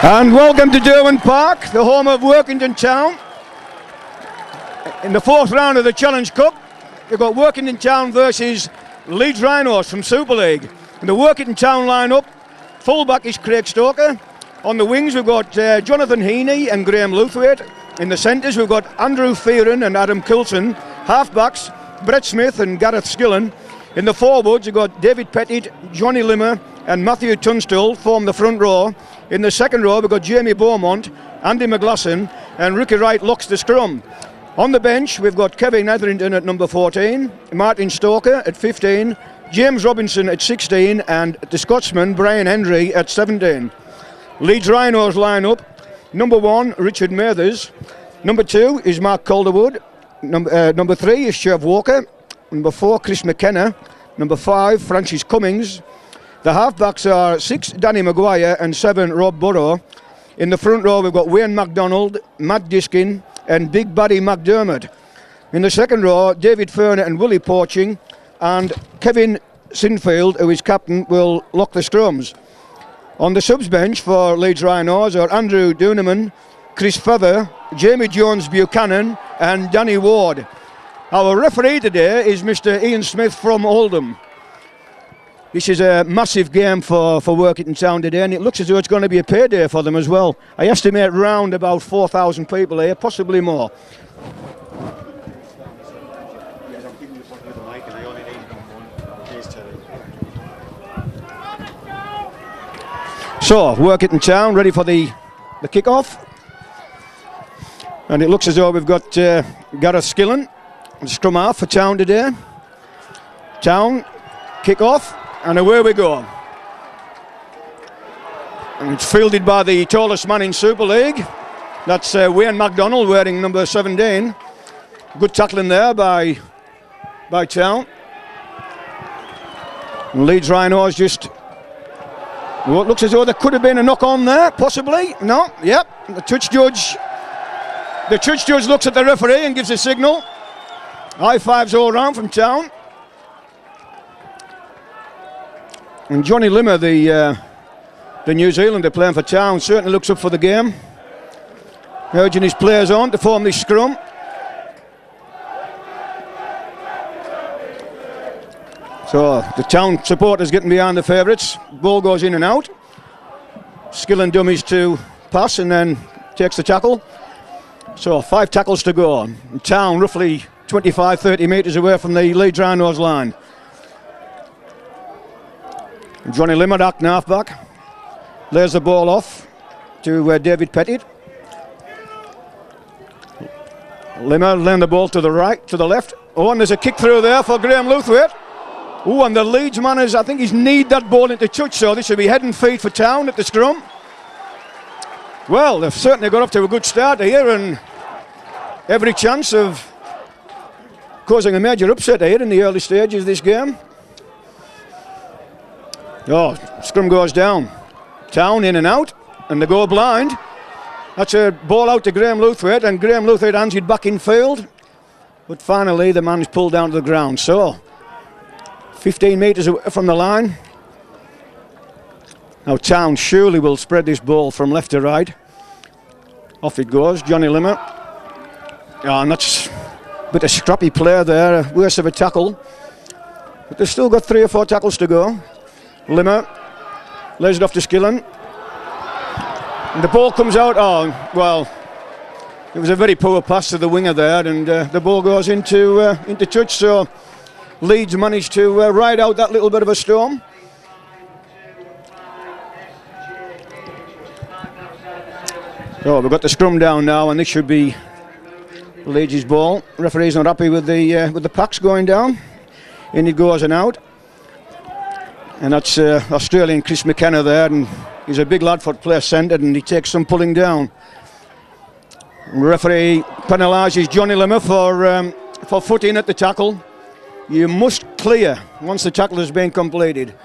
And welcome to Derwent Park, the home of Workington Town. In the fourth round of the Challenge Cup, you've got Workington Town versus Leeds Rhinos from Super League. In the Workington Town lineup, fullback is Craig Stoker. On the wings we've got Jonathan Heaney and Graham Luthwaite. In the centres we've got Andrew Fearon and Adam Coulson. Halfbacks, Brett Smith and Gareth Skillen. In the forwards we've got David Pettit, Johnny Limmer and Matthew Tunstall form the front row. In the second row we've got Jamie Beaumont, Andy McGlasson and Ricky Wright locks the scrum. On the bench we've got Kevin Etherington at number 14, Martin Stoker at 15, James Robinson at 16 and the Scotsman Brian Hendry at 17. Leeds Rhinos line up: number 1 Richard Mathers, number 2 is Mark Calderwood, number 3 is Chev Walker, number 4 Chris McKenna, number 5 Francis Cummings. The halfbacks are 6 Danny Maguire and 7 Rob Burrow. In the front row we've got Wayne MacDonald, Matt Diskin and Big Buddy McDermott. In the second row David Ferner and Willie Porching, and Kevin Sinfield, who is captain, will lock the scrums. On the subs bench for Leeds Rhinos are Andrew Duneman, Chris Feather, Jamie Jones Buchanan and Danny Ward. Our referee today is Mr. Ian Smith from Oldham. This is a massive game for Workington Town today, and it looks as though it's going to be a payday for them as well. I estimate round about 4,000 people here, possibly more. So, Workington Town ready for the kick-off. And it looks as though we've got Gareth Skillen, scrum half for Town today. Town, kick-off. And away we go. And it's fielded by the tallest man in Super League. That's Wayne MacDonald wearing number 17. Good tackling there by Town. And Leeds Rhinos just... Well, it looks as though there could have been a knock on there, possibly. No, yep. The touch judge looks at the referee and gives a signal. High fives all round from Town. And Johnny Limmer, the New Zealander playing for Town, certainly looks up for the game. Urging his players on to form this scrum. So the Town supporters getting behind the favourites. Ball goes in and out. Skillen dummies to pass and then takes the tackle. So 5 tackles to go. And Town roughly 25-30 metres away from the Leeds Rhinos line. Johnny Limmer, acting halfback, lays the ball off to David Pettit. Limmer laying the ball to the right, to the left. Oh, and there's a kick through there for Graham Luthwaite. Oh, and the Leeds man I think he's kneed that ball into touch, so this will be head and feet for Town at the scrum. Well, they've certainly got off to a good start here, and every chance of causing a major upset here in the early stages of this game. Oh, scrum goes down. Town in and out, and they go blind. That's a ball out to Graham Luthwaite, and Graham Luthwaite hands it back in field. But finally, the man's pulled down to the ground. So, 15 metres away from the line. Now, Town surely will spread this ball from left to right. Off it goes, Johnny Limmer. Oh, and that's a bit of scrappy play there, worse of a tackle. But they've still got 3 or 4 tackles to go. Limmer lays it off to Skillen. And the ball comes out. Oh, well, it was a very poor pass to the winger there, and the ball goes into touch. So Leeds managed to ride out that little bit of a storm. So we've got the scrum down now, and this should be Leeds' ball. Referee's not happy with the packs going down. In it goes and out. And that's Australian Chris McKenna there, and he's a big lad for play centre, and he takes some pulling down. And the referee penalises Johnny Limmer for footing at the tackle. You must clear once the tackle has been completed.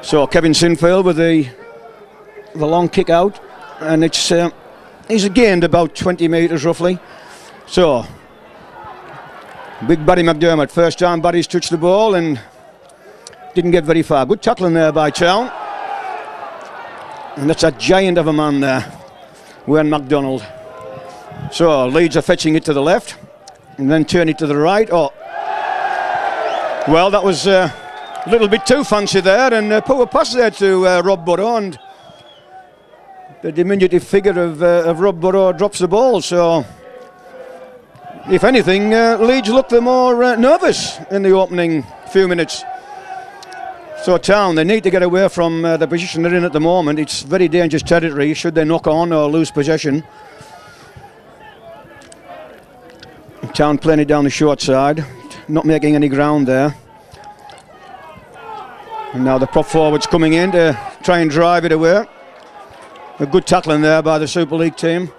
So Kevin Sinfield with the long kick out, and he's gained about 20 metres roughly. So Big Buddy McDermott, first time Buddy's touched the ball and didn't get very far. Good tackling there by Town. And that's a giant of a man there, Wayne MacDonald. So Leeds are fetching it to the left and then turn it to the right. Oh, well, that was a little bit too fancy there, and poor pass there to Rob Burrow, and the diminutive figure of Rob Burrow drops the ball. So if anything, Leeds looked the more nervous in the opening few minutes. So Town, they need to get away from the position they're in at the moment. It's very dangerous territory should they knock on or lose possession. Town playing it down the short side, not making any ground there. And now the prop forward's coming in to try and drive it away. A good tackling there by the Super League team.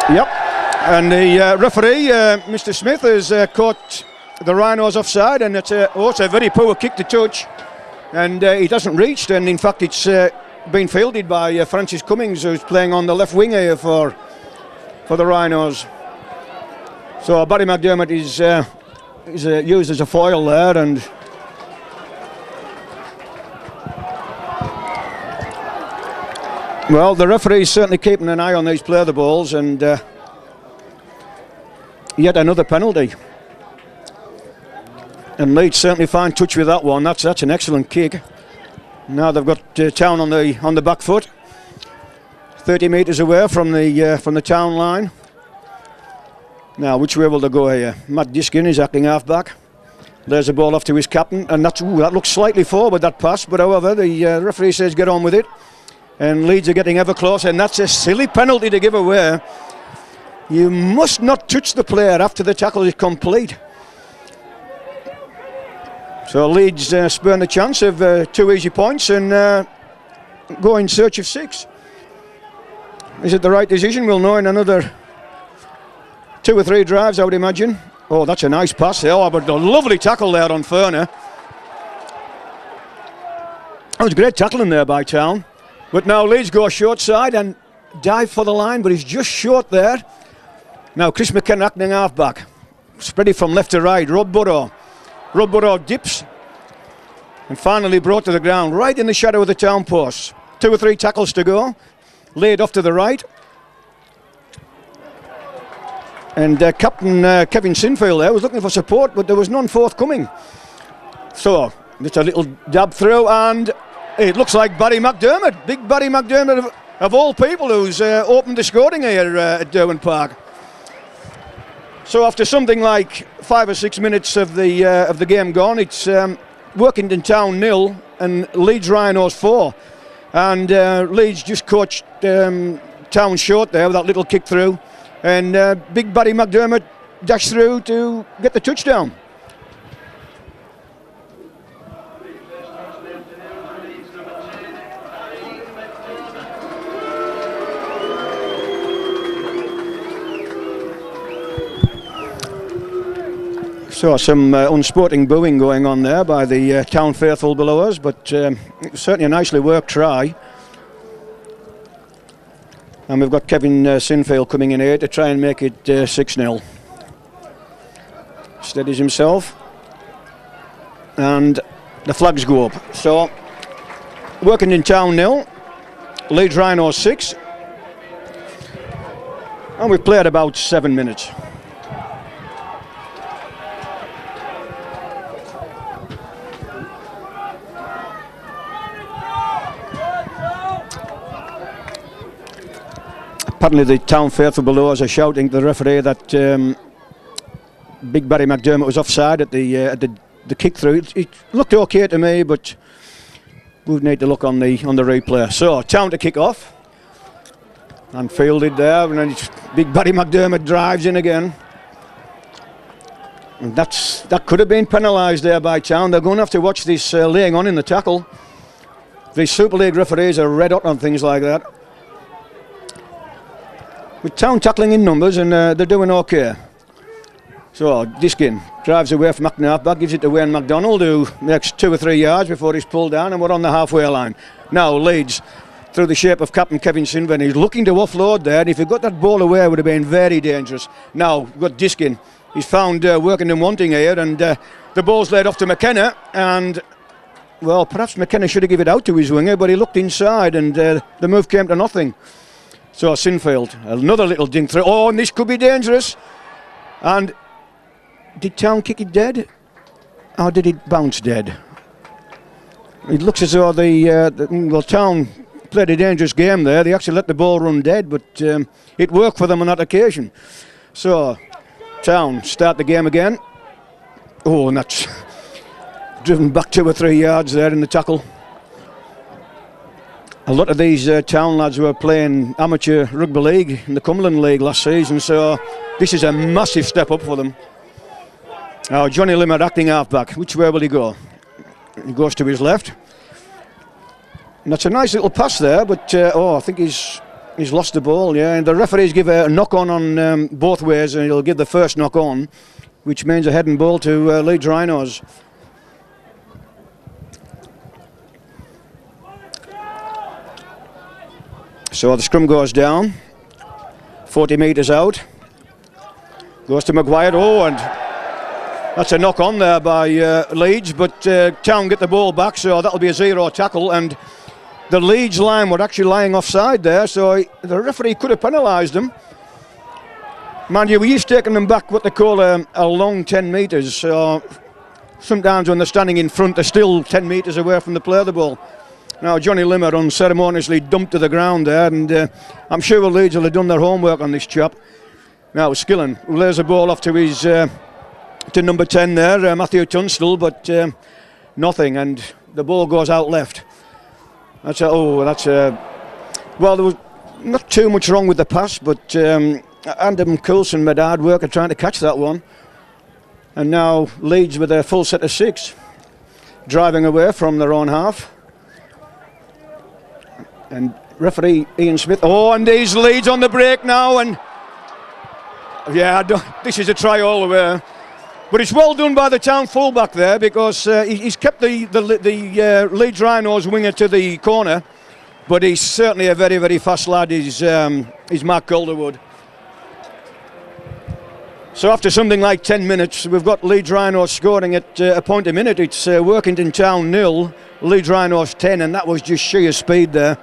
Yep, and the referee, Mr. Smith, has caught the Rhinos offside, and it's also a very poor kick to touch, and he doesn't reach, and in fact it's been fielded by Francis Cummings, who's playing on the left wing here for the Rhinos. So Barry McDermott is used as a foil there, and well, the referee is certainly keeping an eye on these play the balls, and yet another penalty. And Leeds certainly find touch with that one. That's an excellent kick. Now they've got Town on the back foot, 30 metres away from the Town line. Now, which way will they go here? Matt Diskin is acting half-back. There's the ball off to his captain, and that looks slightly forward, that pass, but however, the referee says get on with it. And Leeds are getting ever closer, and that's a silly penalty to give away. You must not touch the player after the tackle is complete. So Leeds spurn the chance of 2 easy points and go in search of 6. Is it the right decision? We'll know in another 2 or 3 drives, I would imagine. Oh, that's a nice pass. Oh, but a lovely tackle there on Ferner. That was great tackling there by Town. But now Leeds go short side and dive for the line, but he's just short there. Now Chris McKenna acting half-back. Spread it from left to right. Rob Burrow dips and finally brought to the ground right in the shadow of the Town post. 2 or 3 tackles to go. Laid off to the right. And Captain Kevin Sinfield there was looking for support, but there was none forthcoming. So just a little dab through, and it looks like Barry McDermott, big Barry McDermott of all people, who's opened the scoring here at Derwent Park. So after something like 5 or 6 minutes of the game gone, it's Workington Town 0 and Leeds Rhinos 4. And Leeds just coached Town short there with that little kick through. And big Barry McDermott dashed through to get the touchdown. So some unsporting booing going on there by the Town faithful below us, but it was certainly a nicely worked try. And we've got Kevin Sinfield coming in here to try and make it 6-0. Steadies himself. And the flags go up. So, Workington Town 0, Leeds Rhinos 6. And we've played about 7 minutes. Apparently the Town faithful below us are shouting to the referee that big Barry McDermott was offside at the kick through. It looked okay to me, but we need to look on the replay. So Town to kick off, and fielded there, and then big Barry McDermott drives in again. And that could have been penalised there by Town. They're going to have to watch this laying on in the tackle. These Super League referees are red hot on things like that. With Town tackling in numbers, and they're doing okay. So Diskin drives away from acting half-back, gives it to Wayne MacDonald, who makes 2 or 3 yards before he's pulled down, and we're on the halfway line. Now Leeds, through the shape of Captain Kevin Sinven, he's looking to offload there, and if he got that ball away, it would have been very dangerous. Now we've got Diskin. He's found Workington wanting here, and the ball's laid off to McKenna, and Well, perhaps McKenna should have given it out to his winger, but he looked inside and the move came to nothing. So Sinfield, another little dink through. Oh, and this could be dangerous. And did Town kick it dead? Or did it bounce dead? It looks as though Town played a dangerous game there. They actually let the ball run dead, but it worked for them on that occasion. So Town start the game again. Oh, and that's driven back 2 or 3 yards there in the tackle. A lot of these Town lads were playing amateur rugby league in the Cumberland League last season, so this is a massive step up for them. Now Johnny Limmer acting half-back. Which way will he go? He goes to his left. And that's a nice little pass there, but I think he's lost the ball, yeah. And the referees give a knock-on both ways, and he'll give the first knock-on, which means a heading ball to Leeds Rhinos. So the scrum goes down, 40 metres out, goes to Maguire. Oh, and that's a knock on there by Leeds, but Town get the ball back, so that'll be a 0 tackle. And the Leeds line were actually lying offside there, so the referee could have penalised them. Mind you, he's taking them back what they call a long 10 metres, so sometimes when they're standing in front, they're still 10 metres away from the play of the ball. Now Johnny Limmer unceremoniously dumped to the ground there, and I'm sure Leeds will have done their homework on this chap. Now Skillen lays the ball off to his to number 10 there, Matthew Tunstall, but nothing, and the ball goes out left. Well, there was not too much wrong with the pass, but Adam Coulson made hard work at trying to catch that one. And now Leeds with a full set of 6, driving away from their own half. And referee Ian Smith. Oh, and these Leeds on the break now, and yeah, this is a try all the way. But it's well done by the Town fullback there, because he's kept the Leeds Rhinos winger to the corner, but he's certainly a very, very fast lad. He's Mark Calderwood. So after something like 10 minutes, we've got Leeds Rhinos scoring at a point a minute. It's Workington Town 0, Leeds Rhinos 10, and that was just sheer speed there.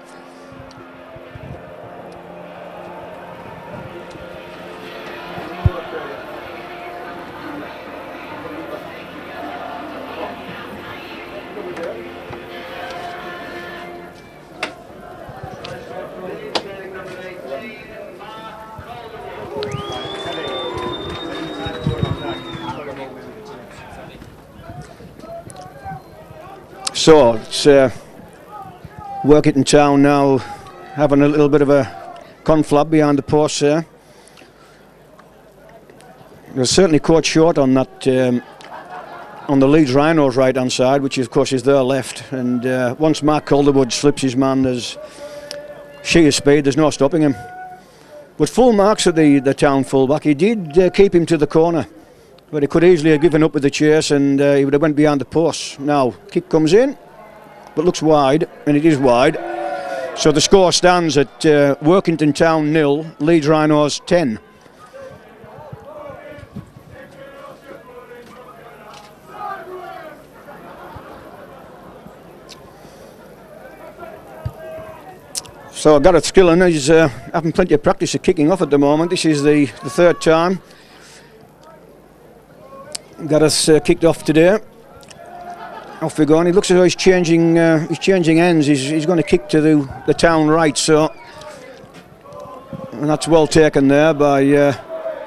So it's Workington Town now having a little bit of a conflab behind the post there. They're certainly caught short on that on the Leeds Rhinos right hand side, which of course is their left, and once Mark Calderwood slips his man, there's sheer speed, there's no stopping him. But full marks at the Town fullback. He did keep him to the corner, but he could easily have given up with the chase, and he would have went behind the post. Now kick comes in, but looks wide, and it is wide. So the score stands at Workington Town 0, Leeds Rhinos 10. So Gareth Skillen is having plenty of practice of kicking off at the moment. This is the third time Gareth's kicked off today. Off we go, and he looks as though he's changing ends. He's going to kick to the Town right, so, and that's well taken there by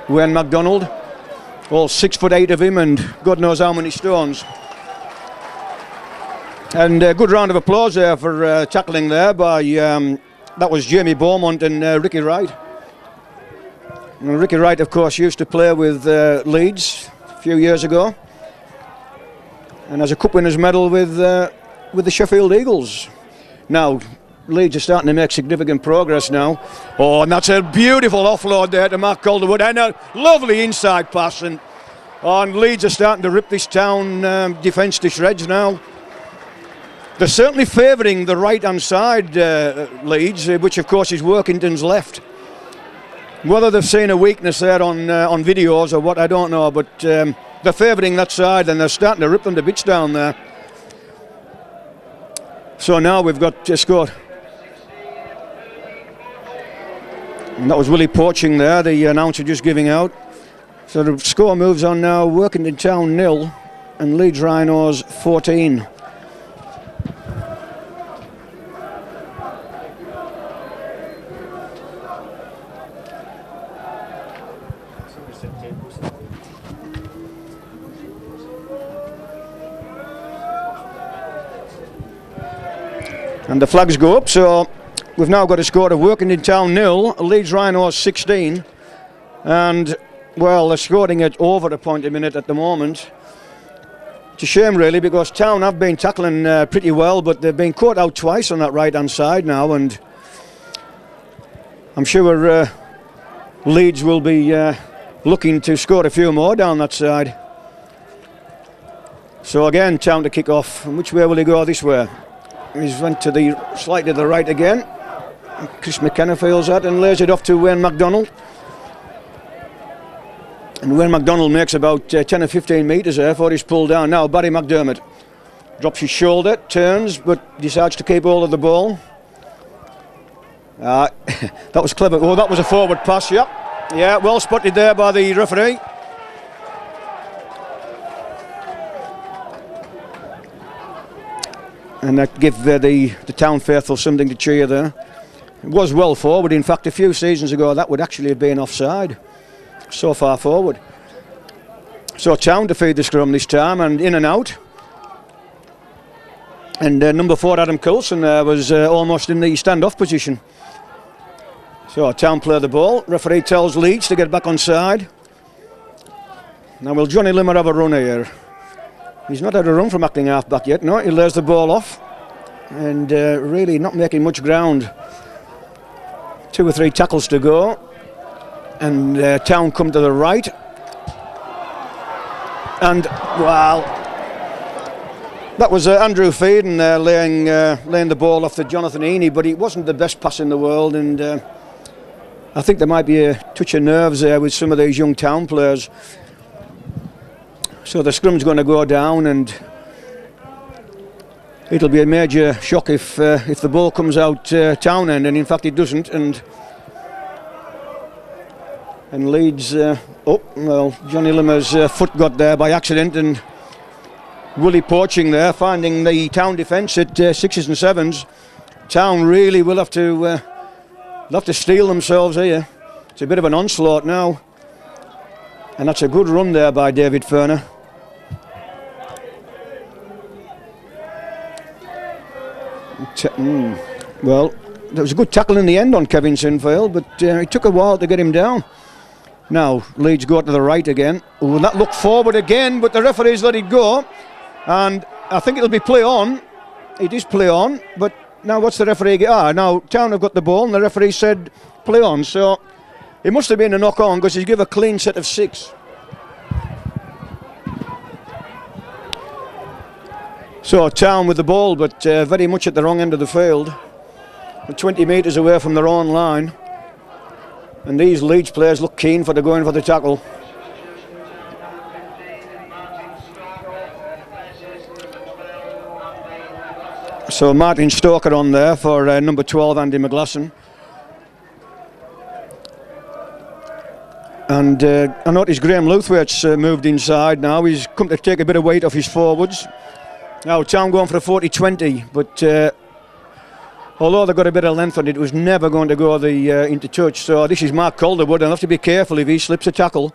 Wayne MacDonald. All 6'8" of him, and God knows how many stones. And a good round of applause there for tackling there by that was Jamie Beaumont and Ricky Wright. And Ricky Wright, of course, used to play with Leeds a few years ago, and has a cup winners medal with the Sheffield Eagles. Now Leeds are starting to make significant progress now. Oh, and that's a beautiful offload there to Mark Calderwood, and a lovely inside pass, and Leeds are starting to rip this Town defence to shreds now. They're certainly favouring the right-hand side, Leeds, which of course is Workington's left. Whether they've seen a weakness there on videos or what, I don't know, but they're favouring that side, and they're starting to rip them to bits down there. So now we've got Scott. And that was Willie Poaching there, the announcer just giving out. So the score moves on now, Workington Town 0 and Leeds Rhinos 14. And the flags go up, so we've now got a score of Workington Town 0, Leeds Rhinos 16. And, well, they're scoring it over a point a minute at the moment. It's a shame, really, because Town have been tackling pretty well, but they've been caught out twice on that right-hand side now, and I'm sure Leeds will be looking to score a few more down that side. So, again, Town to kick off. And which way will he go? This way. He's went to the slightly to the right again. Chris McKenna feels that and lays it off to Wayne MacDonald. And Wayne MacDonald makes about 10 or 15 metres there before he's pulled down. Now Barry McDermott drops his shoulder, turns, but decides to keep hold of the ball. That was clever. Oh, that was a forward pass, yep. Yeah, well spotted there by the referee. And that gave the Town faithful something to cheer there. It was well forward. In fact, a few seasons ago, that would actually have been offside. So far forward. So Town to feed the scrum this time, and in and out. And number 4, Adam Coulson, was almost in the standoff position. So Town play the ball. Referee tells Leeds to get back on side. Now will Johnny Limmer have a run here? He's not had a run from acting half back yet. No, he lays the ball off. And really not making much ground. 2 or 3 tackles to go. And Town come to the right. And, well, that was Andrew Feeden laying the ball off to Jonathan Heaney, but it wasn't the best pass in the world. And I think there might be a touch of nerves there with some of these young Town players. So the scrum's going to go down, and it'll be a major shock if the ball comes out Town end, and in fact it doesn't. And Leeds, Johnny Limmer's foot got there by accident, and Willie Poaching there, finding the Town defence at 6s and 7s. Town really will have to steel themselves here. It's a bit of an onslaught now. And that's a good run there by David Furner. Well, there was a good tackle in the end on Kevin Sinfield, but it took a while to get him down. Now, Leeds go to the right again. Oh, that looked forward again, but the referee's let it go. And I think it'll be play on. It is play on, but now what's the referee get? Now Town have got the ball, and the referee said play on. So it must have been a knock on, because he gave a clean set of 6. So Town with the ball, but very much at the wrong end of the field. 20 metres away from their own line. And these Leeds players look keen for going for the tackle. So Martin Stoker on there for number 12, Andy McGlasson. And I noticed Graham Luthwaite's moved inside now. He's come to take a bit of weight off his forwards. Now Town going for a 40-20, but although they've got a bit of length on it, it was never going to go into touch. So this is Mark Calderwood. I'll have to be careful if he slips a tackle.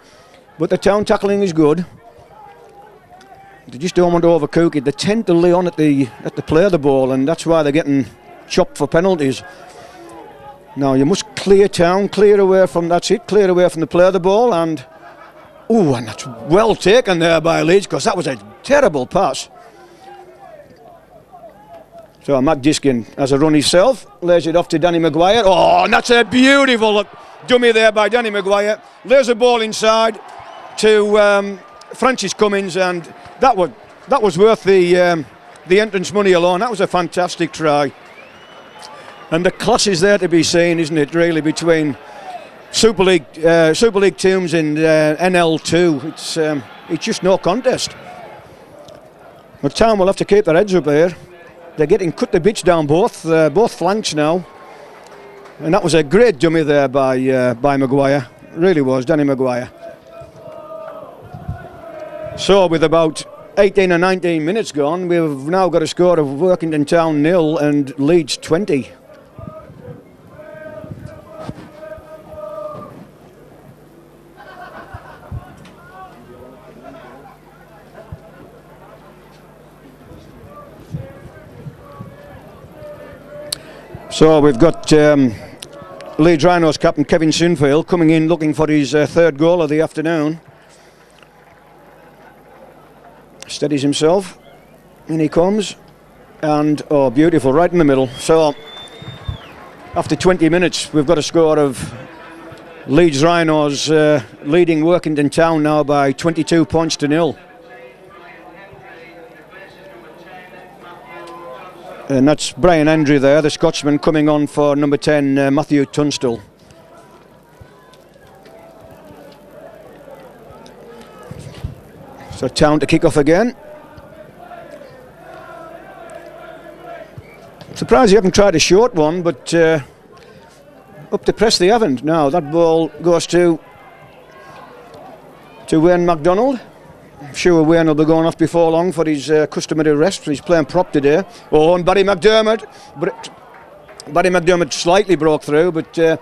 But the Town tackling is good. They just don't want to overcook it. They tend to lay on at the play of the ball, and that's why they're getting chopped for penalties. Now you must clear Town, clear away from the play of the ball, and that's well taken there by Leeds, because that was a terrible pass. So Matt Diskin has a run himself, lays it off to Danny Maguire. Oh, and that's a beautiful dummy there by Danny Maguire. Lays the ball inside to Francis Cummins, and that was worth the entrance money alone. That was a fantastic try. And the class is there to be seen, isn't it, really, between Super League teams and NL2. It's just no contest. But Town will have to keep their heads up here. They're getting cut the bitch down both flanks now. And that was a great dummy there by Maguire. Really was, Danny Maguire. So with about 18 or 19 minutes gone, we've now got a score of Workington Town 0 and Leeds 20. So we've got Leeds Rhinos captain Kevin Sinfield coming in looking for his third goal of the afternoon. Steadies himself, in he comes, and oh, beautiful, right in the middle. So after 20 minutes we've got a score of Leeds Rhinos leading Workington Town now by 22 points to 0. And that's Brian Hendry there, the Scotsman, coming on for number 10, Matthew Tunstall. So Town to kick off again. Surprised you haven't tried a short one, but up to press they haven't. Now that ball goes to Wayne MacDonald. I'm sure Wayne will be going off before long for his customary rest. He's playing prop today. Oh, and Barry McDermott. Barry McDermott slightly broke through, but the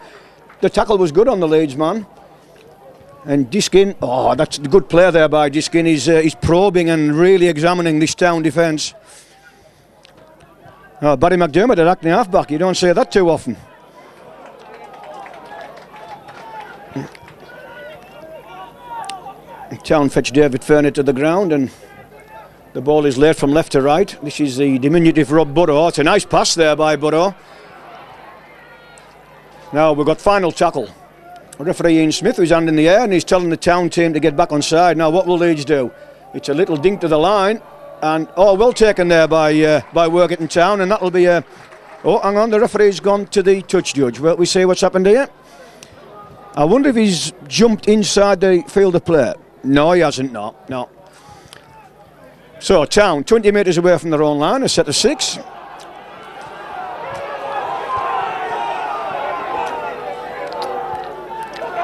tackle was good on the Leeds man. And Diskin, oh, that's a good play there by Diskin. He's probing and really examining this Town defence. Oh, Barry McDermott at acting halfback. You don't say that too often. Town fetch David Ferner to the ground, and the ball is laid from left to right. This is the diminutive Rob Burrow. It's a nice pass there by Burrow. Now we've got final tackle. Referee Ian Smith, who's hand in the air, and he's telling the Town team to get back on side. Now what will Leeds do? It's a little dink to the line, and well taken there by Workington Town, and that'll be a... Oh, hang on, the referee's gone to the touch judge. Well, we see what's happened here. I wonder if he's jumped inside the field of play. No, he hasn't, no. So, Town, 20 metres away from their own line, a set of 6.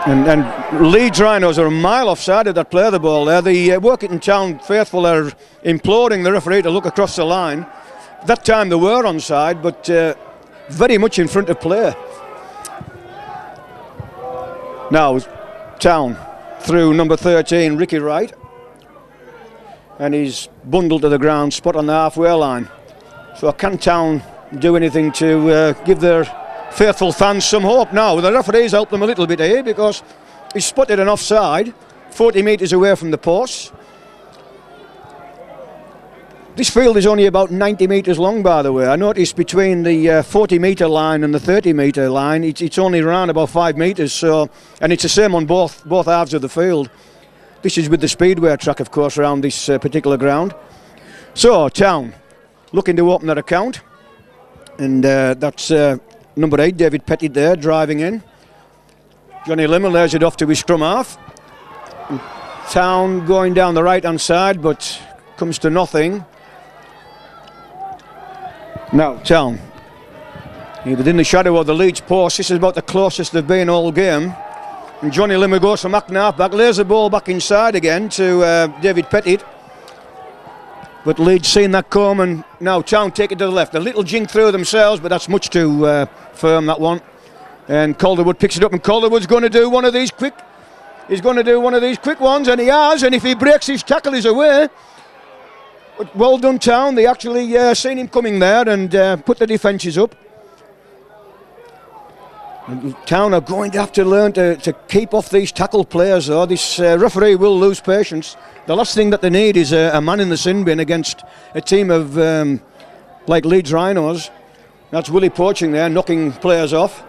And Leeds Rhinos are a mile offside of that play of the ball there. The Workington Town faithful are imploring the referee to look across the line. That time they were onside, but very much in front of play. Now, Town through number 13, Ricky Wright, and he's bundled to the ground, spot on the halfway line. So can Town do anything to give their faithful fans some hope? Now the referee's helped them a little bit here, because he's spotted an offside 40 metres away from the post. This field is only about 90 metres long, by the way. I noticed between the 40 metre line and the 30 metre line, it's only around about 5 metres. So, and it's the same on both halves of the field. This is with the speedway track, of course, around this particular ground. So Town looking to open their account, and that's number 8, David Pettit there, driving in. Johnny Limmer lays it off to his scrum half. Town going down the right hand side, but comes to nothing. Now Town, within the shadow of the Leeds post. This is about the closest they've been all game. And Johnny Limmer goes from acting half-back, lays the ball back inside again to David Pettit. But Leeds seen that come, and now Town take it to the left. A little jink through themselves, but that's much too firm, that one. And Calderwood picks it up, and Calderwood's going to do one of these quick. He's going to do one of these quick ones, and he has. And if he breaks his tackle, he's away. But well done, Town. They actually seen him coming there and put the defences up. And Town are going to have to learn to keep off these tackle players, though. This referee will lose patience. The last thing that they need is a man in the sin bin against a team of like Leeds Rhinos. That's Willie Poaching there, knocking players off,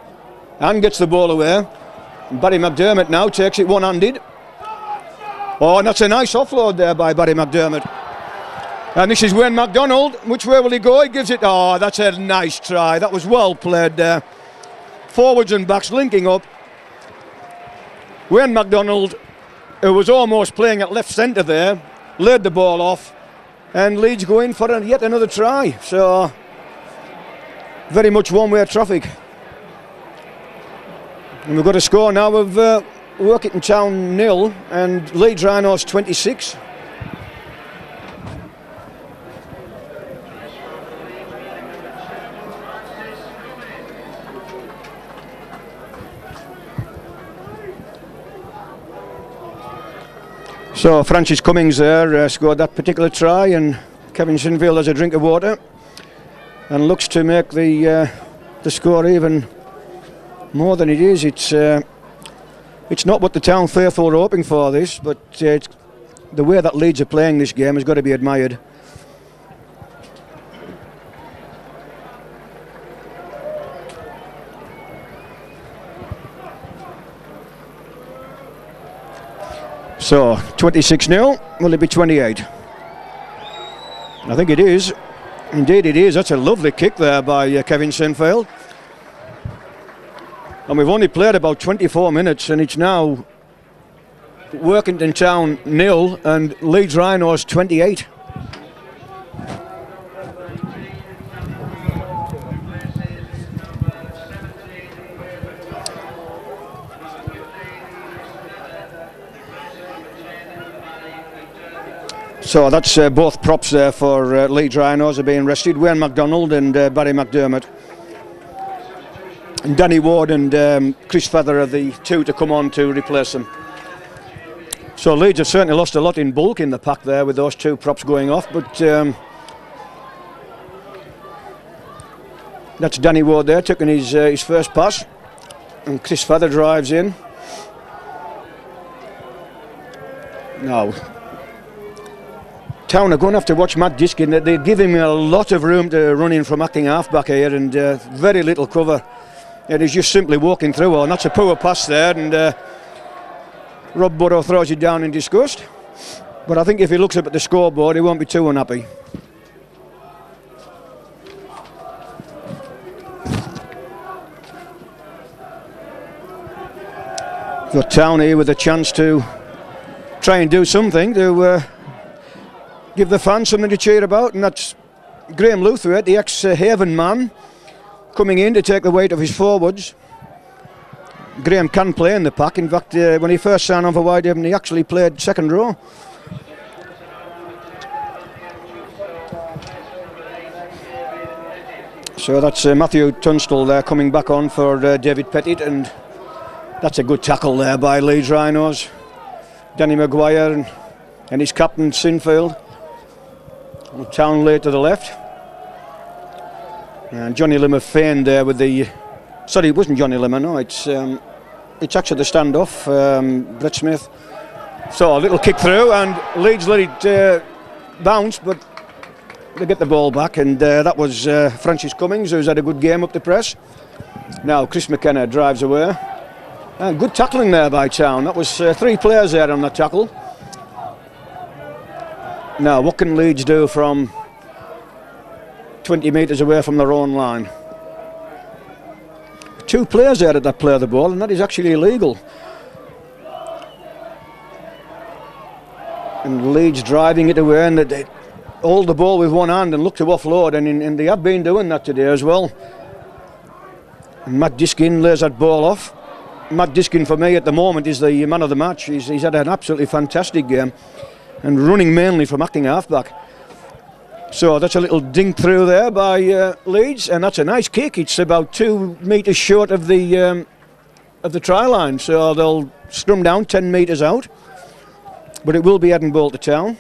and gets the ball away. And Barry McDermott now takes it one-handed. Oh, and that's a nice offload there by Barry McDermott. And this is Wayne MacDonald. Which way will he go? He gives it. Oh, that's a nice try. That was well played there. Forwards and backs linking up. Wayne MacDonald, who was almost playing at left centre there, laid the ball off, and Leeds go in for yet another try. So very much one-way traffic. And we've got a score now of Workington Town 0 and Leeds Rhinos 26. So Francis Cummings there scored that particular try, and Kevin Sinfield has a drink of water and looks to make the score even more than it is. It's not what the Town faithful were hoping for, this, but the way that Leeds are playing this game has got to be admired. So 26-0, will it be 28? I think it is. Indeed it is. That's a lovely kick there by Kevin Sinfield. And we've only played about 24 minutes and it's now Workington Town 0 and Leeds Rhinos 28. So that's both props there for Leeds Rhinos are being rested. Wayne MacDonald and Barry McDermott. And Danny Ward and Chris Feather are the two to come on to replace them. So Leeds have certainly lost a lot in bulk in the pack there with those two props going off, but that's Danny Ward there taking his first pass, and Chris Feather drives in. Now Town are going to have to watch Matt Diskin. They give him a lot of room to run in from acting half-back here, and very little cover. And he's just simply walking through, and that's a poor pass there, and Rob Burrow throws it down in disgust. But I think if he looks up at the scoreboard, he won't be too unhappy. Got Town here with a chance to try and do something to give the fans something to cheer about, and that's Graham Luthwaite, the ex-Haven man, coming in to take the weight of his forwards. Graham can play in the pack. In fact, when he first signed on for Whitehaven, he actually played second row. So that's Matthew Tunstall there coming back on for David Pettit, and that's a good tackle there by Leeds Rhinos. Danny Maguire and his captain Sinfield. Town late to the left. And Johnny Limmer feigned there with the... Sorry, it wasn't Johnny Limmer, no, it's actually the standoff, Brett Smith. So a little kick through and Leeds let it bounce, but they get the ball back, and that was Francis Cummings, who's had a good game up the press. Now Chris McKenna drives away. And good tackling there by Town. That was 3 players there on that tackle. Now what can Leeds do from 20 metres away from their own line? 2 players there that play the ball, and that is actually illegal. And Leeds driving it away, and they hold the ball with one hand and look to offload, and they have been doing that today as well. And Matt Diskin lays that ball off. Matt Diskin for me at the moment is the man of the match. He's had an absolutely fantastic game and running mainly from acting halfback. So that's a little dink through there by Leeds, and that's a nice kick. It's about 2 metres short of the try line, so they'll scrum down 10 metres out, but it will be head and ball to Town.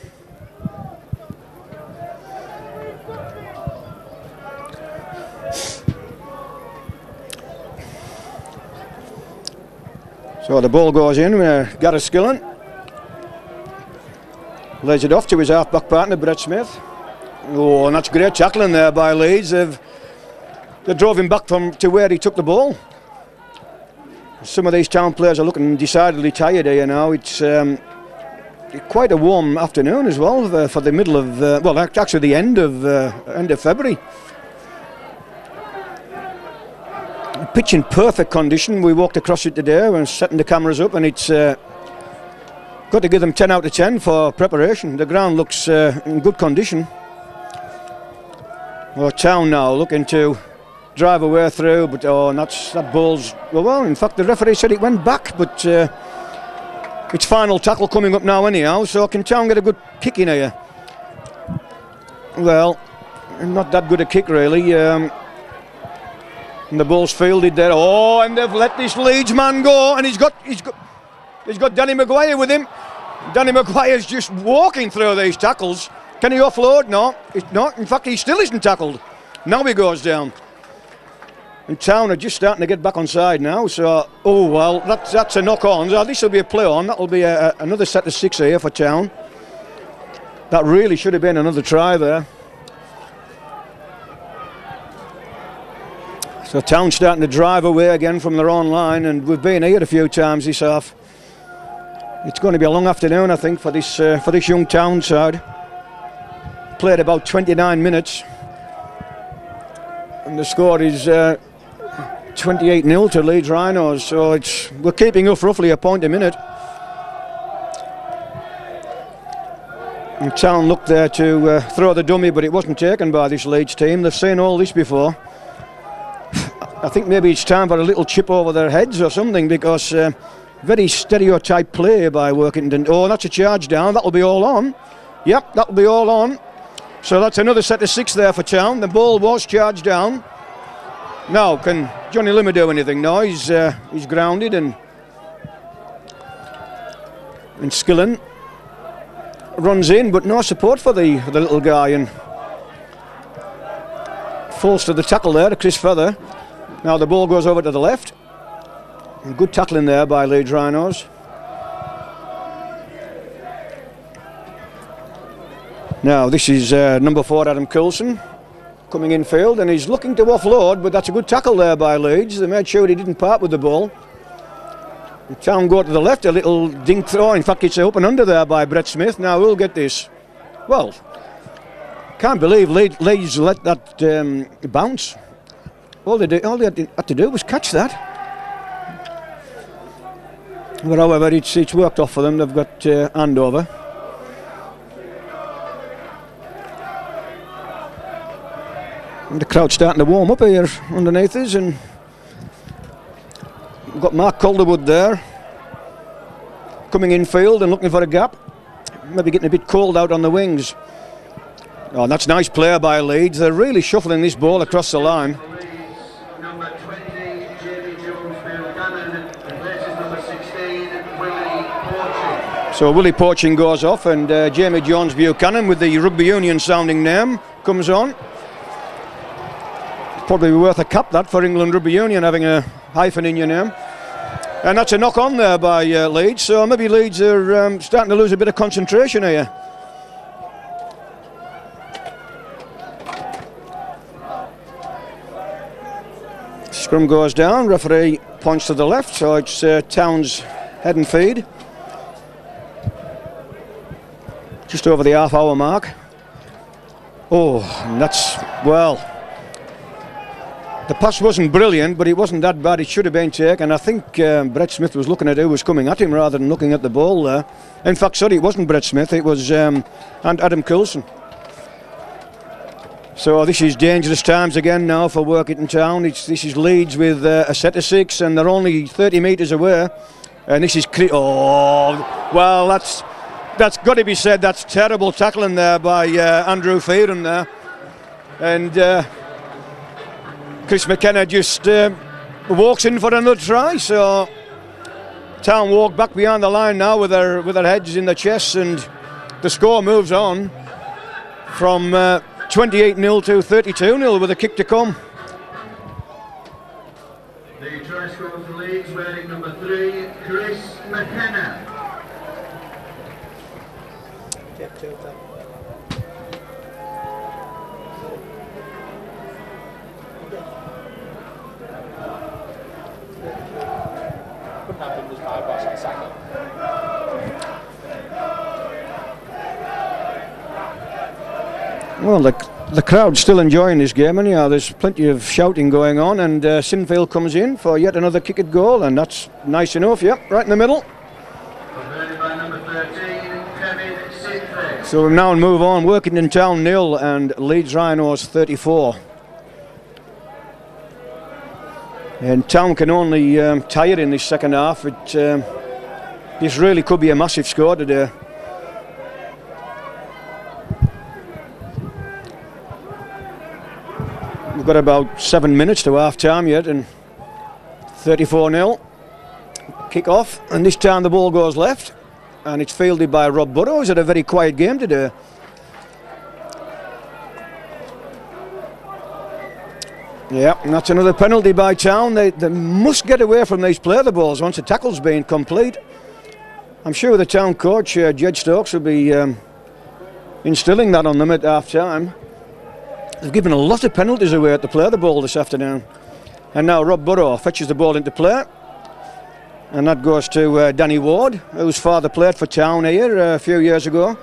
So the ball goes in, Gareth Skillen lays it off to his half-back partner Brett Smith. Oh, and that's great tackling there by Leeds. They drove him back to where he took the ball. Some of these Town players are looking decidedly tired here now. It's quite a warm afternoon as well for the middle of, well, actually the end of February. Pitch in perfect condition. We walked across it today. We're setting the cameras up, and it's got to give them 10 out of 10 for preparation. The ground looks in good condition. Well, Town now looking to drive away through, but that ball's well. In fact, the referee said it went back, but it's final tackle coming up now anyhow. So can Town get a good kick in here? Well, not that good a kick really. And the ball's fielded there. Oh, and they've let this Leeds man go, and he's got Danny Maguire with him. Danny Maguire's just walking through these tackles. Can he offload? No, it's not. In fact, he still isn't tackled. Now he goes down. And Town are just starting to get back on side now. So, oh well, that's a knock on. So this will be a play on. That'll be another set of 6 here for Town. That really should have been another try there. So Town starting to drive away again from their own line, and we've been here a few times this half. It's going to be a long afternoon, I think, for this young Town side. Played about 29 minutes, and the score is 28-0 to Leeds Rhinos. So we're keeping up roughly a point a minute. And Town looked there to throw the dummy, but it wasn't taken by this Leeds team. They've seen all this before. I think maybe it's time for a little chip over their heads or something, because very stereotype play by Workington. Oh, that's a charge down. That'll be all on. Yep, that'll be all on. So that's another set of 6 there for Town. The ball was charged down. Now, can Johnny Limmer do anything? No, he's grounded, and Skillen runs in, but no support for the little guy, and falls to the tackle there to Chris Feather. Now the ball goes over to the left. And good tackling there by Leeds Rhinos. Now this is number 4 Adam Coulson coming in field, and he's looking to offload, but that's a good tackle there by Leeds. They made sure he didn't part with the ball. The Town go to the left, a little dink throw. In fact, it's up and under there by Brett Smith. Now we'll get this. Well, can't believe Leeds let that bounce. All they had to do was catch that. But however, it's worked off for them. They've got Andover. And the crowd starting to warm up here underneath us, and we've got Mark Calderwood there, coming in field and looking for a gap. Maybe getting a bit cold out on the wings. Oh, that's nice play by Leeds. They're really shuffling this ball across the line. So Willie Poaching goes off, and Jamie Jones Buchanan, with the rugby union sounding name, comes on. Probably worth a cap that for England Rugby Union, having a hyphen in your name. And that's a knock on there by Leeds. So maybe Leeds are starting to lose a bit of concentration here. Scrum goes down, referee points to the left, so it's Town's head and feed. Just over the half-hour mark. Oh, and that's, well, the pass wasn't brilliant, but it wasn't that bad. It should have been taken. I think Brett Smith was looking at who was coming at him rather than looking at the ball there. In fact, sorry, it wasn't Brett Smith, it was Adam Coulson. So this is dangerous times again now for Workington Town. This is Leeds with a set of 6, and they're only 30 metres away. And this is oh, well, that's got to be said. That's terrible tackling there by Andrew Fearon there. And Chris McKenna just walks in for another try. So Town walk back behind the line now with their heads in their chests, and the score moves on from 28-0 to 32-0 with a kick to come. The try score for Leeds, wearing number 3, Chris McKenna. Well, the crowd's still enjoying this game, and yeah, there's plenty of shouting going on, and Sinfield comes in for yet another kick at goal, and that's nice enough, yep, right in the middle. By number 13, Kevin Sinfield. So we now move on. Workington Town 0 and Leeds Rhinos 34. And Town can only tie it in this second half. This really could be a massive score today. We've got about 7 minutes to half time yet, and 34-0. Kick off, and this time the ball goes left, and it's fielded by Rob Burrow. He's had a very quiet game today. Yeah, and that's another penalty by Town. They must get away from these play the balls once the tackle's been complete. I'm sure the Town coach, Jed Stokes, will be instilling that on them at half time. They've given a lot of penalties away at the play the ball this afternoon. And now Rob Burrow fetches the ball into play. And that goes to Danny Ward, whose father played for Town here a few years ago,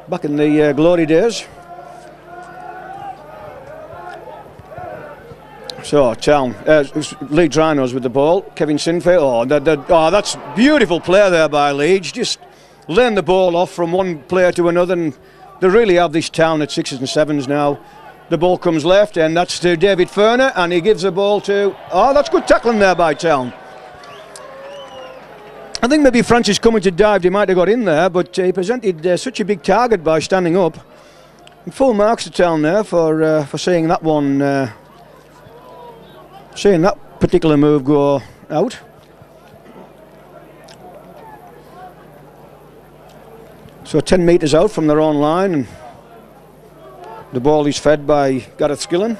back in the glory days. So Town, Leeds Rhinos with the ball. Kevin Sinfield. That's beautiful play there by Leeds. Just laying the ball off from one player to another. And they really have this Town at 6s and 7s now. The ball comes left, and that's to David Ferner, and he gives the ball to. Oh, that's good tackling there by Town. I think maybe Francis Cummins had dived, he might have got in there, but he presented such a big target by standing up. And full marks to Town there for seeing that one. Seeing that particular move go out. So 10 metres out from their own line, and the ball is fed by Gareth Skillen.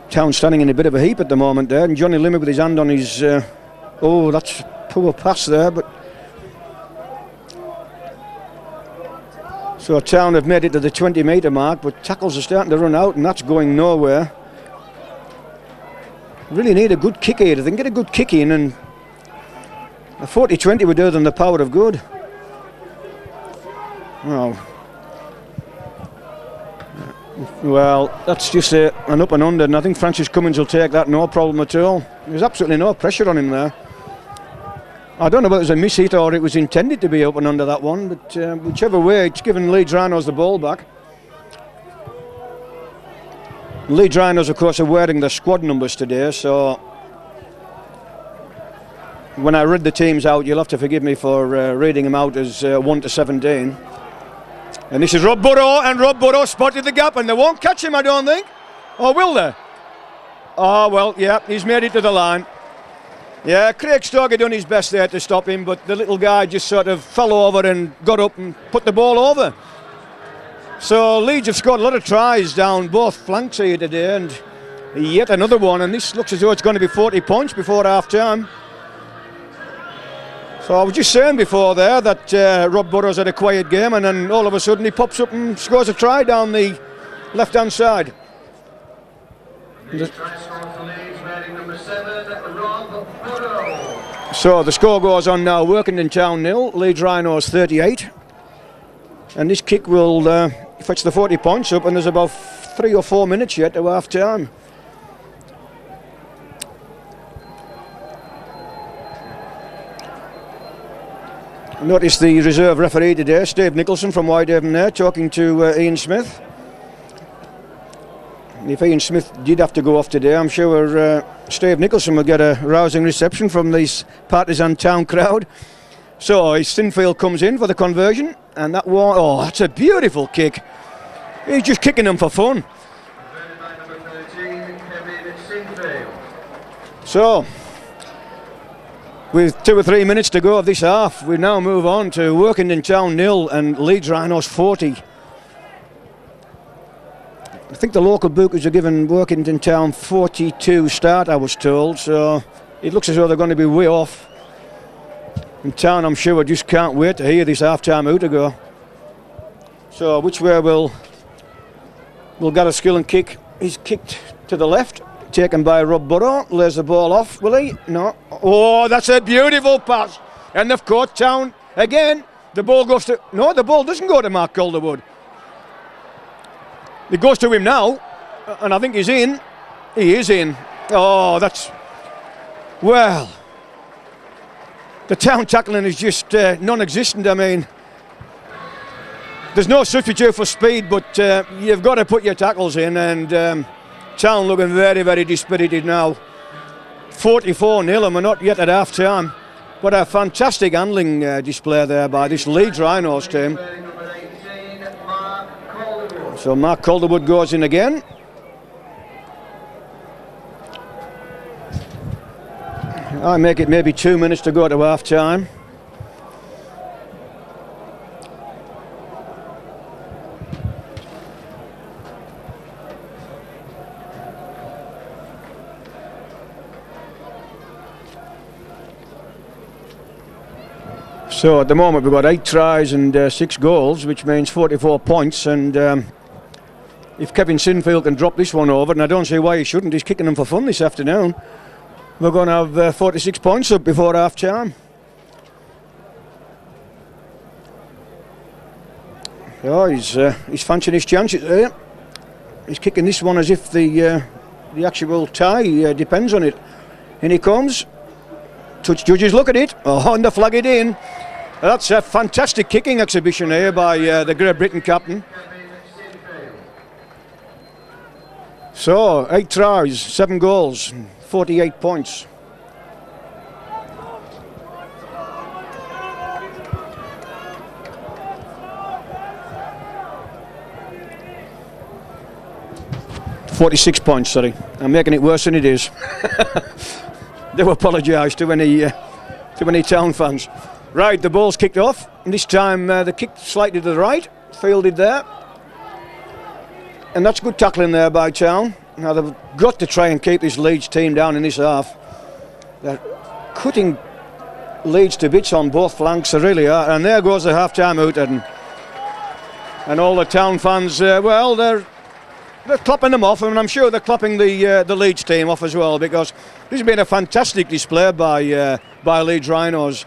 Town standing in a bit of a heap at the moment there, and Johnny Limmer with his hand on his... oh, that's a poor pass there, but... So Town have made it to the 20 metre mark, but tackles are starting to run out, and that's going nowhere. Really need a good kick here. If they can get a good kick in, and a 40-20 would do them the power of good. Well, that's just an up and under, and I think Francis Cummins will take that no problem at all. There's absolutely no pressure on him there. I don't know whether it was a miss hit or it was intended to be up and under that one, but whichever way, it's given Leeds Rhinos the ball back. Leeds Rhinos, of course, are wearing their squad numbers today, so when I read the teams out, you'll have to forgive me for reading them out as 1 to 17. And this is Rob Burrow, and Rob Burrow spotted the gap, and they won't catch him, I don't think. Or will they? Oh, well, yeah, he's made it to the line. Yeah, Craig Stoker done his best there to stop him, but the little guy just sort of fell over and got up and put the ball over. So Leeds have scored a lot of tries down both flanks here today, and yet another one, and this looks as though it's going to be 40 points before half time. So I was just saying before there that Rob Burrow's had a quiet game, and then all of a sudden he pops up and scores a try down the left-hand side. So the score goes on now, Workington Town 0, Leeds Rhinos 38. And this kick will fetch the 40 points up, and there's about 3 or 4 minutes yet to half time. Notice the reserve referee today, Steve Nicholson from Whitehaven there, talking to Ian Smith. And if Ian Smith did have to go off today, I'm sure Steve Nicholson will get a rousing reception from this partisan Town crowd. So Sinfield comes in for the conversion, and that one, oh, that's a beautiful kick. He's just kicking them for fun. So, with 2 or 3 minutes to go of this half, we now move on to Workington Town 0 and Leeds Rhinos 40. I think the local bookers are giving Workington Town 42 start, I was told, so it looks as though they're going to be way off. And Town, I'm sure, just can't wait to hear this half-time out to go. So which way will Gareth Skillen kick? He's kicked to the left, taken by Rob Burrow, lays the ball off, will he? No. Oh, that's a beautiful pass. And they've caught Town again. The ball goes to... No, the ball doesn't go to Mark Calderwood. It goes to him now, and I think he's in. He is in. Oh, that's... Well... The Town tackling is just non-existent. I mean, there's no substitute for speed, but you've got to put your tackles in, and Town looking very, very dispirited now. 44-0 and we're not yet at half time. But a fantastic handling display there by this Leeds Rhinos team. So Mark Calderwood goes in again. I make it maybe 2 minutes to go to half time. So at the moment we've got 8 tries and 6 goals, which means 44 points, and if Kevin Sinfield can drop this one over, and I don't see why he shouldn't, he's kicking them for fun this afternoon, we're going to have 46 points up before half time. Oh, he's fancying his chances there. He's kicking this one as if the actual tie depends on it. In he comes. Touch judges, look at it. Oh, and they flag it in. That's a fantastic kicking exhibition here by the Great Britain captain. So, 8 tries, 7 goals, 48 points. £46 points, sorry. I'm making it worse than it is. Do apologise to any Town fans. Right, the ball's kicked off, and this time the kick slightly to the right, fielded there. And that's good tackling there by Town. Now they've got to try and keep this Leeds team down in this half. They're cutting Leeds to bits on both flanks, they really are. And there goes the half-time out, and all the Town fans, well, they're clapping them off, and I'm sure they're clapping the Leeds team off as well, because this has been a fantastic display by Leeds Rhinos.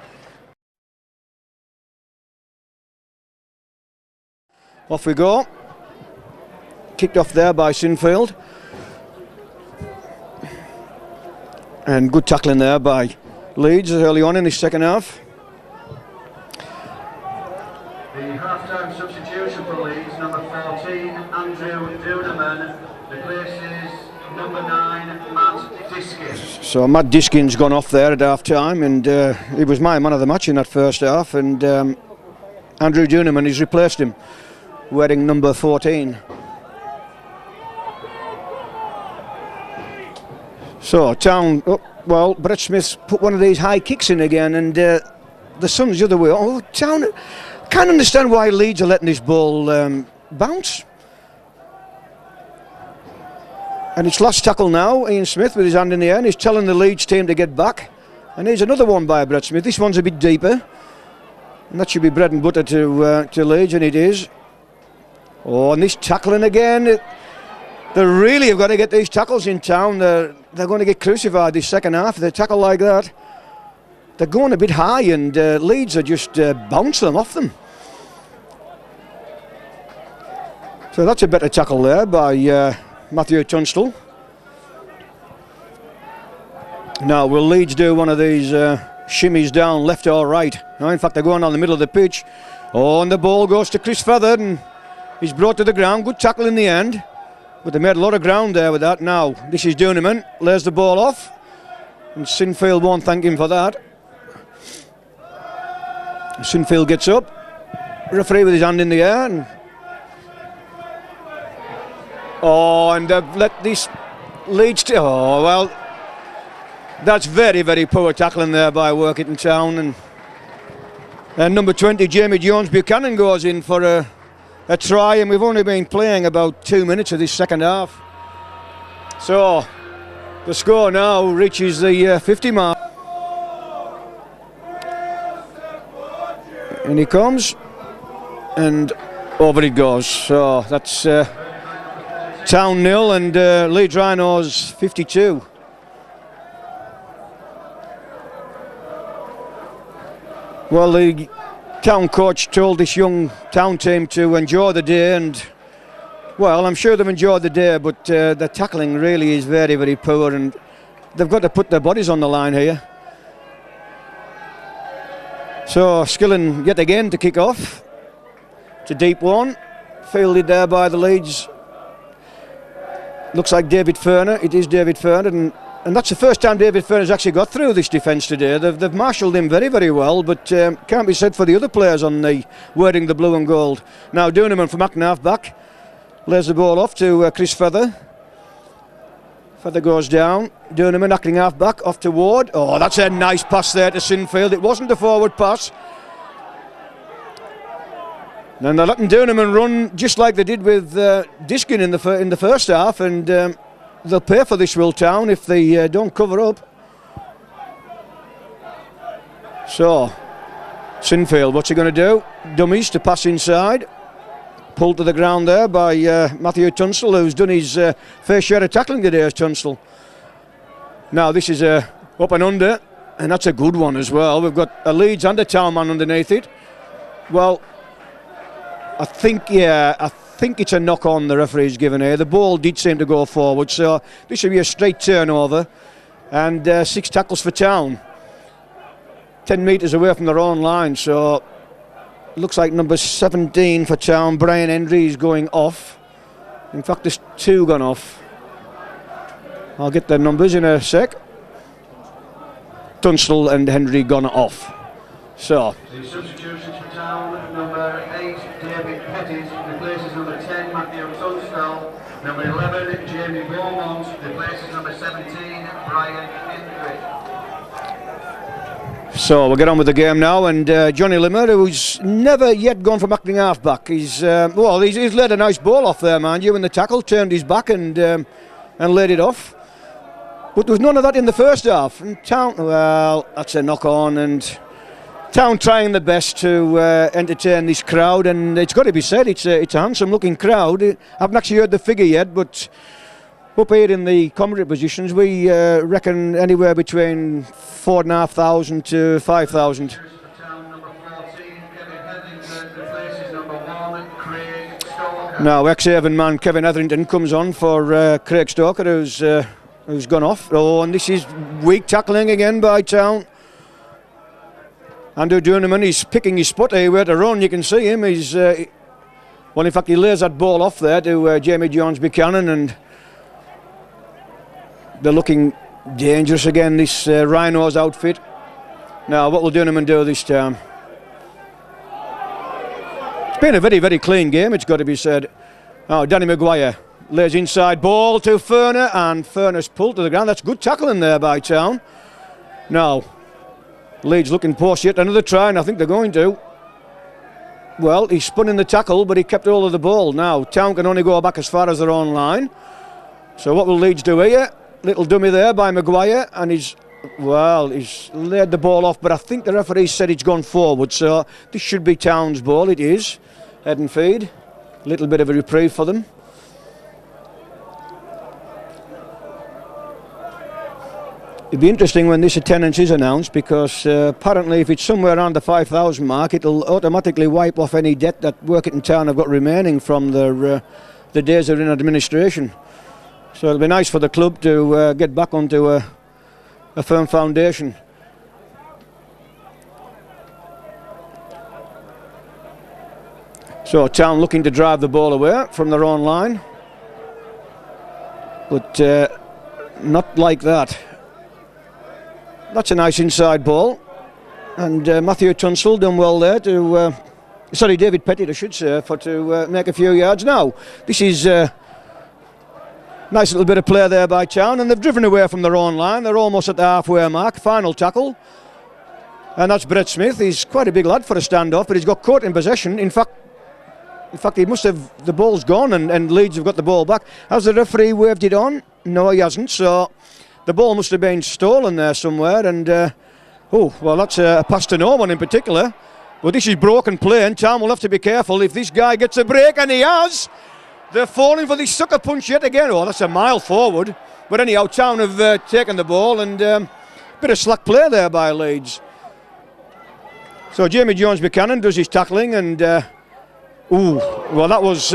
Off we go. Kicked off there by Sinfield. And good tackling there by Leeds early on in the second half. The half-time substitution for Leeds, number 14, Andrew Duneman, replaces number 9, Matt Diskin. So Matt Diskin's gone off there at half-time, and he was my man of the match in that first half, and Andrew Duneman has replaced him, wearing number 14. So Town, well, Brett Smith's put one of these high kicks in again, and the sun's the other way. Oh, Town, can't understand why Leeds are letting this ball bounce. And it's last tackle now, Ian Smith with his hand in the air, and he's telling the Leeds team to get back. And here's another one by Brett Smith. This one's a bit deeper, and that should be bread and butter to Leeds, and it is. Oh, and this tackling again. They really have got to get these tackles in Town. They're going to get crucified this second half. If they tackle like that, they're going a bit high, and Leeds are just bouncing them off them. So that's a better tackle there by Matthew Tunstall. Now, will Leeds do one of these shimmies down left or right? No, in fact, they're going down the middle of the pitch. Oh, and the ball goes to Chris Feather, and he's brought to the ground. Good tackle in the end. But they made a lot of ground there with that. Now, this is Duneman, lays the ball off, and Sinfield won't thank him for that. Sinfield gets up, referee with his hand in the air, and they've let this Leeds oh, well, that's very, very poor tackling there by Workington Town, and number 20, Jamie Jones Buchanan, goes in for a try, and we've only been playing about 2 minutes of this second half. So the score now reaches the 50 mark. And he comes, and over it goes. So that's Town 0 and Leeds Rhinos 52. Well, the Town coach told this young Town team to enjoy the day, and well, I'm sure they've enjoyed the day, but the tackling really is very, very poor, and they've got to put their bodies on the line here. So Skillen yet again to kick off. It's a deep one, fielded there by the Leeds Looks like David Ferner. It is David Ferner, and that's the first time David Ferner's actually got through this defence today. They've marshalled him very, very well, but can't be said for the other players on the wearing the blue and gold. Now Duneman from Acknaff back. Lays the ball off to Chris Feather. Feather goes down. Duneman knocking half back off to Ward. Oh, that's a nice pass there to Sinfield. It wasn't a forward pass. And they're letting Duneman run just like they did with Diskin in the first half, and they'll pay for this, Will Town, if they don't cover up. So, Sinfield, what's he going to do? Dummies to pass inside. Pulled to the ground there by Matthew Tunstall, who's done his fair share of tackling today as Tunstall. Now this is a up and under, and that's a good one as well. We've got a Leeds and a Town man underneath it. Well, I think it's a knock on the referee's given here. The ball did seem to go forward, so this should be a straight turnover, and 6 tackles for Town. 10 metres away from their own line, so looks like number 17 for Town, Brian Hendry, is going off. In fact, there's 2 gone off. I'll get their numbers in a sec. Tunstall and Hendry gone off. So the substitutions for Town, number 8 David Pettit replaces number 10 Matthew Tunstall, number 11 Jamie Beaumont replaces number 17 Brian Hendry. So we'll get on with the game now, and Johnny Limmer, who's never yet gone from acting half back, he's laid a nice ball off there, man. You in the tackle, turned his back and laid it off. But there was none of that in the first half. And Town, well, that's a knock on, and Town trying the best to entertain this crowd, and it's got to be said, it's a handsome looking crowd. I haven't actually heard the figure yet, but up here in the commentary positions, we reckon anywhere between 4,500 to 5,000. Now ex-Avon man Kevin Etherington comes on for Craig Stoker, who's gone off. Oh, and this is weak tackling again by Town. Andrew Duneman, he's picking his spot here where to run. You can see him. He's well, in fact, he lays that ball off there to Jamie Jones Buchanan, and they're looking dangerous again, this Rhinos outfit. Now, what will Duneman do this time? It's been a very, very clean game, it's got to be said. Oh, Danny Maguire lays inside ball to Ferner, and Ferner's pulled to the ground. That's good tackling there by Town. Now, Leeds looking post yet another try, and I think they're going to. Well, he spun in the tackle, but he kept hold of the ball. Now, Town can only go back as far as their own line. So what will Leeds do here? Little dummy there by Maguire, and he's laid the ball off, but I think the referee said it's gone forward, so this should be Town's ball. It is. Head and feed. A little bit of a reprieve for them. It'd be interesting when this attendance is announced, because apparently if it's somewhere around the 5,000 mark, it'll automatically wipe off any debt that Workington Town have got remaining from the days they're in administration. So it'll be nice for the club to get back onto a firm foundation. So Town looking to drive the ball away from their own line, but not like that. That's a nice inside ball, and Matthew Tunstall done well there to David Pettit I should say, to make a few yards. Now this is nice little bit of play there by Town, and they've driven away from their own line. They're almost at the halfway mark. Final tackle, and that's Brett Smith. He's quite a big lad for a standoff, but he's got caught in possession. In fact he must have, the ball's gone, and Leeds have got the ball back. Has the referee waved it on? No, he hasn't. So the ball must have been stolen there somewhere, and that's a pass to no one in particular. But this is broken play, and Town will have to be careful if this guy gets a break, and he has. They're falling for this sucker punch yet again. Oh, that's a mile forward. But anyhow, Town have taken the ball, and bit of slack play there by Leeds. So Jamie Jones Buchanan does his tackling, and that was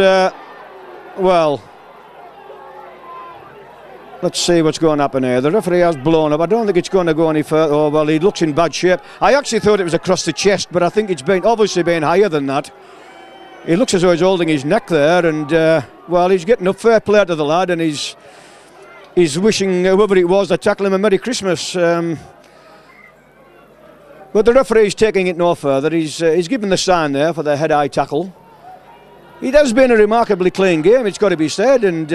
let's see what's going to happen here. The referee has blown up. I don't think it's going to go any further. Oh, well, he looks in bad shape. I actually thought it was across the chest, but I think it's obviously been higher than that. He looks as though he's holding his neck there, and well, he's getting up. Fair play to the lad, and he's wishing whoever it was that tackled him a Merry Christmas. But the referee's taking it no further. He's given the sign there for the head-eye tackle. It has been a remarkably clean game, it's got to be said, and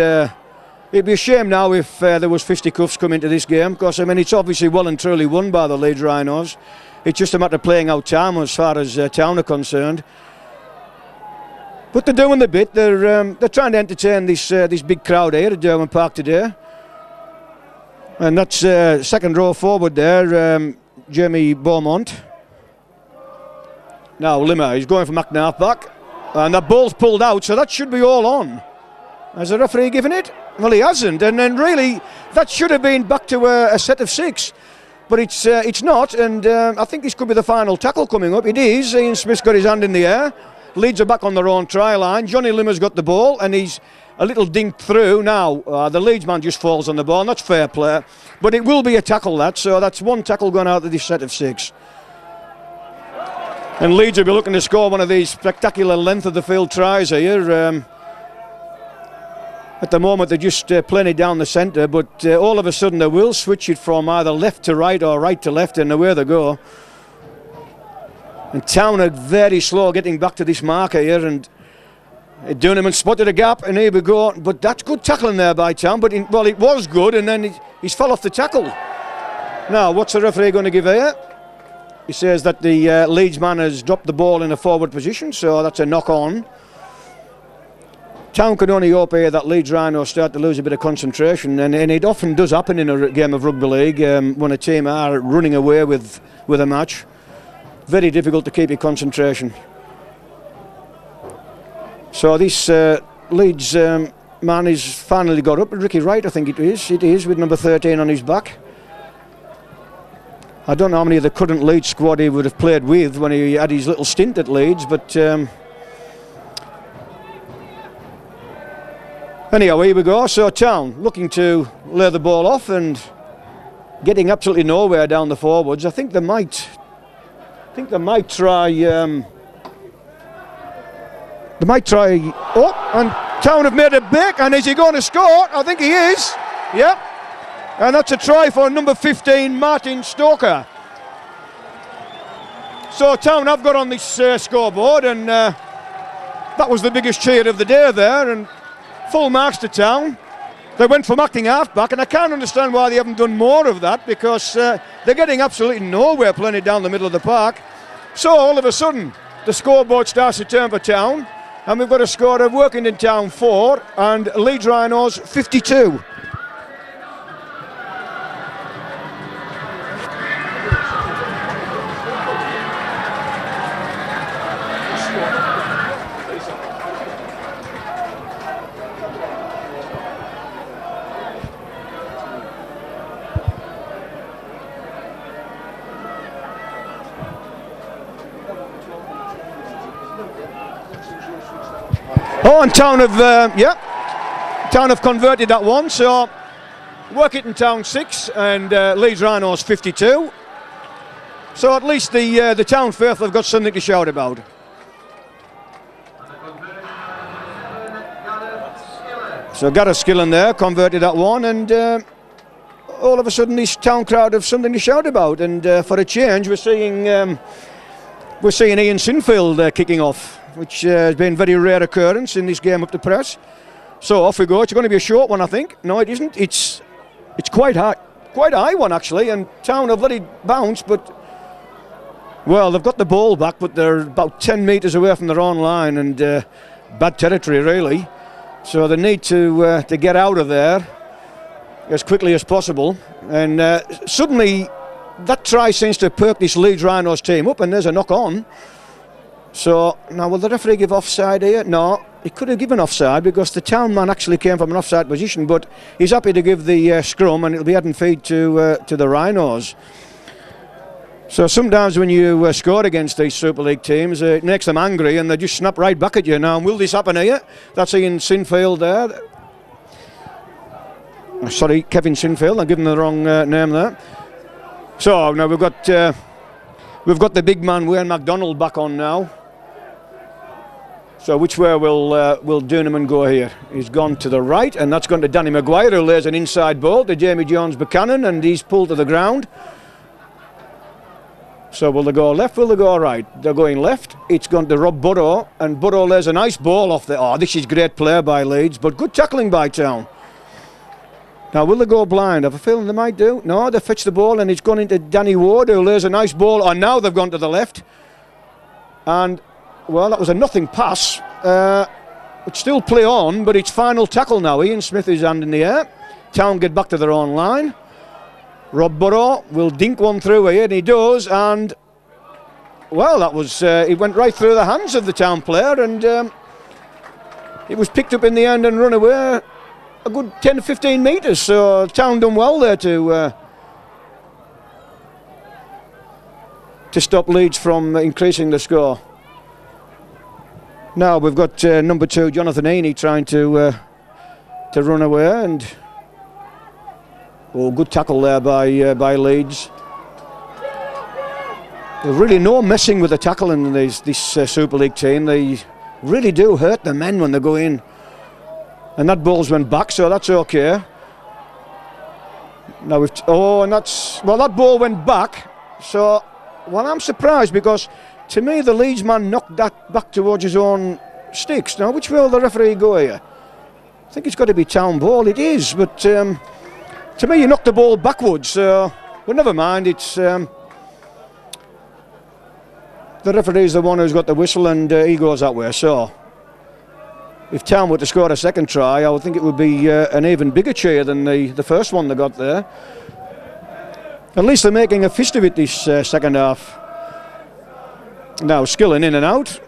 it'd be a shame now if there was fisticuffs come into this game, because I mean it's obviously well and truly won by the Leeds Rhinos. It's just a matter of playing out time as far as Town are concerned. But they're doing the bit. They're trying to entertain this big crowd here at Derwent Park today. And that's second row forward there, Jamie Beaumont. Now Limmer, he's going for McNabb back. And that ball's pulled out, so that should be all on. Has the referee given it? Well, he hasn't. And then really, that should have been back to a set of 6. But it's not, and I think this could be the final tackle coming up. It is. Ian Smith's got his hand in the air. Leeds are back on their own try line. Johnny Limmer's got the ball, and he's a little dinked through. Now, the Leeds man just falls on the ball, and that's fair play. But it will be a tackle, so that's one tackle going out of this set of 6. And Leeds will be looking to score one of these spectacular length of the field tries here. At the moment they're just playing it down the centre, but all of a sudden they will switch it from either left to right or right to left, and away they go. And Town are very slow getting back to this marker here, and Duneman spotted a gap, and here we go. But that's good tackling there by Town, but well, it was good, and then he's fell off the tackle. Now, what's the referee going to give here? He says that the Leeds man has dropped the ball in a forward position, so that's a knock on. Town can only hope here that Leeds Rhinos start to lose a bit of concentration, and it often does happen in a game of rugby league when a team are running away with a match. Very difficult to keep your concentration. So this Leeds man is finally got up. Ricky Wright, I think it is, with number 13 on his back. I don't know how many of the current Leeds squad he would have played with when he had his little stint at Leeds, but anyhow, here we go. So Town looking to lay the ball off and getting absolutely nowhere down the forwards. I think they might try. They might try. Oh, and Town have made a break. And is he going to score? I think he is. Yep. And that's a try for number 15, Martin Stoker. So Town have got on this scoreboard, and that was the biggest cheer of the day there. And full marks to Town. They went from acting half-back, and I can't understand why they haven't done more of that, because they're getting absolutely nowhere playing it down the middle of the park. So all of a sudden, the scoreboard starts to turn for Town, and we've got a score of Workington Town 4 and Leeds Rhinos 52. Oh, and Town have converted that one, so Workington Town 6 and Leeds Rhinos 52. So at least the Town faithful have got something to shout about. So Gareth Skillen there converted that one, and all of a sudden this Town crowd have something to shout about. And for a change, we're seeing Ian Sinfield kicking off, which has been a very rare occurrence in this game up to press. So off we go. It's going to be a short one, I think. No, it isn't. It's quite a high one actually, and Town have let it bounce, but well, they've got the ball back, but they're about 10 metres away from their own line, and bad territory really. So they need to get out of there as quickly as possible. And suddenly that try seems to perk this Leeds Rhinos team up, and there's a knock on. So now will the referee give offside here? No, he could have given offside because the Town man actually came from an offside position, but he's happy to give the scrum, and it'll be head and feed to the Rhinos. So sometimes when you score against these Super League teams, it makes them angry and they just snap right back at you. Now, will this happen here? That's Ian Sinfield there. Sorry, Kevin Sinfield, I'm giving the wrong name there. So now we've got the big man Wayne MacDonald back on now. So which way will Durnaman go here? He's gone to the right, and that's gone to Danny Maguire, who lays an inside ball to Jamie Jones-Buchanan, and he's pulled to the ground. So will they go left, will they go right? They're going left. It's gone to Rob Burrow, and Burrow lays a nice ball off the... Oh, this is great play by Leeds, but good tackling by Town. Now, will they go blind? I have a feeling they might do. No, they fetch the ball, and it's gone into Danny Ward, who lays a nice ball. And now they've gone to the left. And, well, that was a nothing pass. It's still play on, but it's final tackle now. Ian Smith is hand in the air. Town get back to their own line. Rob Burrow will dink one through here, and he does. And, well, that was... it went right through the hands of the Town player, and it was picked up in the end and run away a good 10 to 15 metres. So Town done well there to stop Leeds from increasing the score. Now we've got number 2 Jonathan Heaney trying to run away, and good tackle there by Leeds. There's really no messing with the tackle in this Super League team. They really do hurt the men when they go in. And that ball's went back, so that's okay. Now that ball went back. So, well, I'm surprised, because to me the Leeds man knocked that back towards his own sticks. Now, which way will the referee go here? I think it's got to be Town ball. It is, but to me, you knocked the ball backwards. So, well, never mind. It's the referee's the one who's got the whistle, and he goes that way. So, if Town were to score a second try, I would think it would be an even bigger cheer than the first one they got there. At least they're making a fist of it this second half. Now Skillen in and out.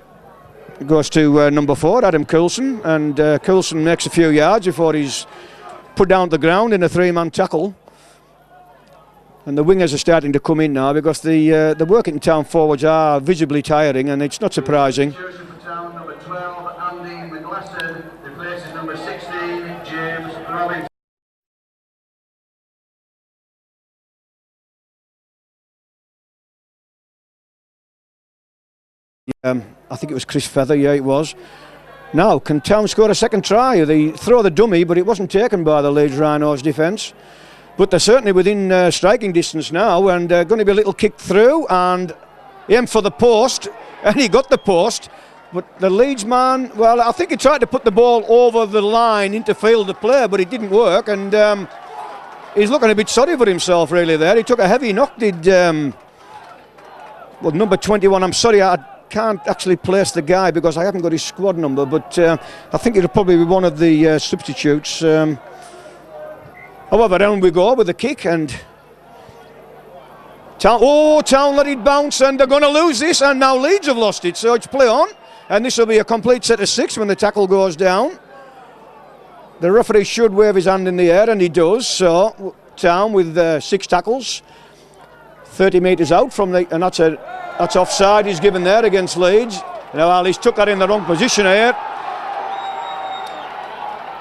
It goes to number 4, Adam Coulson, and Coulson makes a few yards before he's put down to the ground in a 3-man tackle. And the wingers are starting to come in now, because the Workington Town forwards are visibly tiring, and it's not surprising. Number 12, Andy McGlasson, replaces number 16, James Robinson. I think it was Chris Feather, yeah, it was. Now, can Town score a second try? They throw the dummy, but it wasn't taken by the Leeds Rhinos defence. But they're certainly within striking distance now, and going to be a little kick through, and aimed for the post, and he got the post. But the Leeds man, well, I think he tried to put the ball over the line into field of play, but it didn't work, and he's looking a bit sorry for himself, really, there. He took a heavy knock, did number 21. I'm sorry, I can't actually place the guy because I haven't got his squad number, but I think it'll probably be one of the substitutes. However, down we go with the kick, and Town let it bounce, and they're going to lose this, and now Leeds have lost it, so it's play on. And this will be a complete set of 6 when the tackle goes down. The referee should wave his hand in the air, and he does. So Town with 6 tackles, 30 metres out from the, and that's offside. He's given there against Leeds. Now, he's took that in the wrong position here.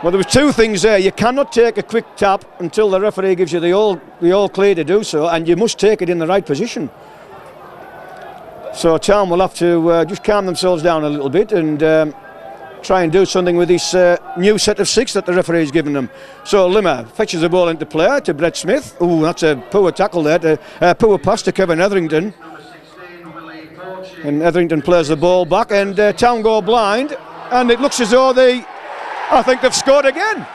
Well, there was 2 things there. You cannot take a quick tap until the referee gives you the all clear to do so, and you must take it in the right position. So Town will have to just calm themselves down a little bit and try and do something with this new set of 6 that the referee has given them. So Limmer fetches the ball into play to Brett Smith. Oh, that's a poor tackle there, poor pass to Kevin Etherington. And Etherington plays the ball back, and Town go blind, and it looks as though I think they've scored again.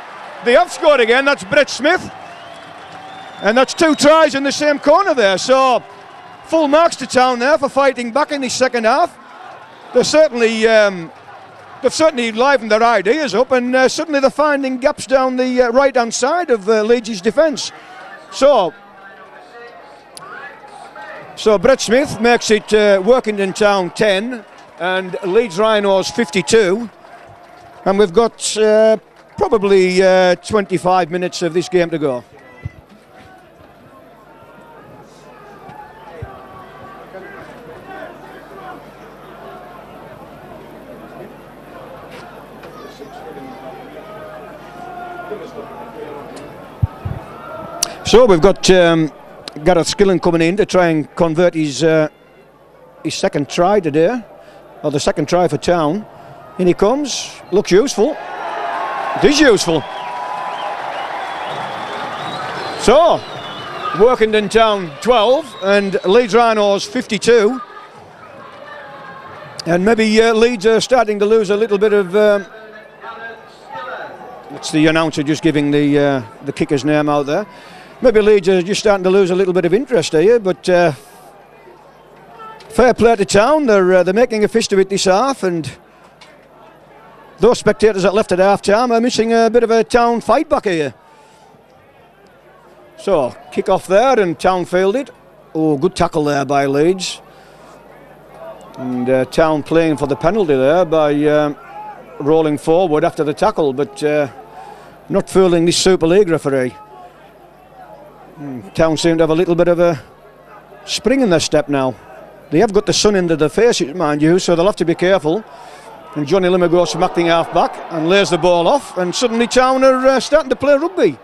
They have scored again. That's Brett Smith, and that's 2 tries in the same corner there. So full marks to Town there for fighting back in the second half. They've certainly livened their ideas up, and suddenly they're finding gaps down the right-hand side of Leeds' defence. So Brett Smith makes it Workington Town 10 and Leeds Rhinos 52. And we've got probably 25 minutes of this game to go. So we've got Gareth Skillen coming in to try and convert his second try today, or the second try for Town. In he comes, looks useful. It is useful. So, Workington Town 12 and Leeds Rhinos 52. And maybe Leeds are starting to lose a little bit of... it's the announcer just giving the kicker's name out there. Maybe Leeds are just starting to lose a little bit of interest here, but fair play to Town. They're making a fist of it this half, and those spectators that left at half time are missing a bit of a Town fight back here. So, kick off there, and Town fielded. Oh, good tackle there by Leeds. And Town playing for the penalty there by rolling forward after the tackle, but not fooling this Super League referee. Town seem to have a little bit of a spring in their step now. They have got the sun into their faces, mind you, so they'll have to be careful. And Johnny Limmer goes smacking half back and lays the ball off, and suddenly Town are starting to play rugby.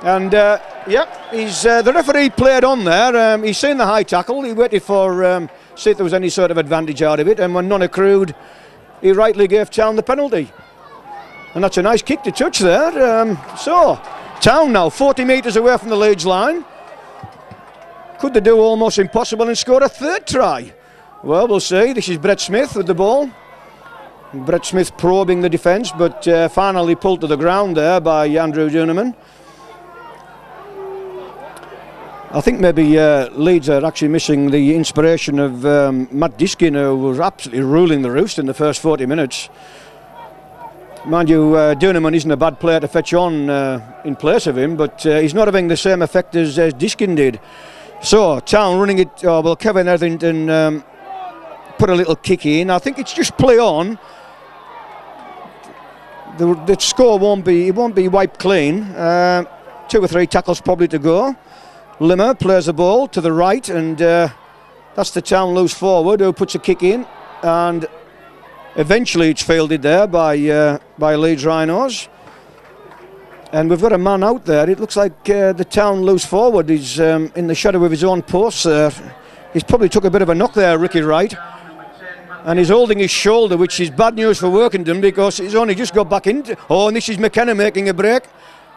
And the referee played on there. He's seen the high tackle. He waited for see if there was any sort of advantage out of it, and when none accrued, he rightly gave Town the penalty. And that's a nice kick to touch there. So Town now 40 metres away from the Leeds line. Could they do almost impossible and score a third try? Well, we'll see. This is Brett Smith with the ball. Brett Smith probing the defence, but finally pulled to the ground there by Andrew Duneman. I think maybe Leeds are actually missing the inspiration of Matt Diskin, who was absolutely ruling the roost in the first 40 minutes. Mind you, Duneman isn't a bad player to fetch on in place of him, but he's not having the same effect as Diskin did. So, Town running it, Kevin Etherington put a little kick in. I think it's just play on. The score won't be wiped clean. 2 or 3 tackles probably to go. Limmer plays the ball to the right, and that's the Town loose forward who puts a kick in, and eventually it's fielded there by Leeds Rhinos. And we've got a man out there. It looks like the Town loose forward is in the shadow of his own post there. He's probably took a bit of a knock there, Ricky Wright, and he's holding his shoulder, which is bad news for Workington because he's only just got back into... Oh, and this is McKenna making a break.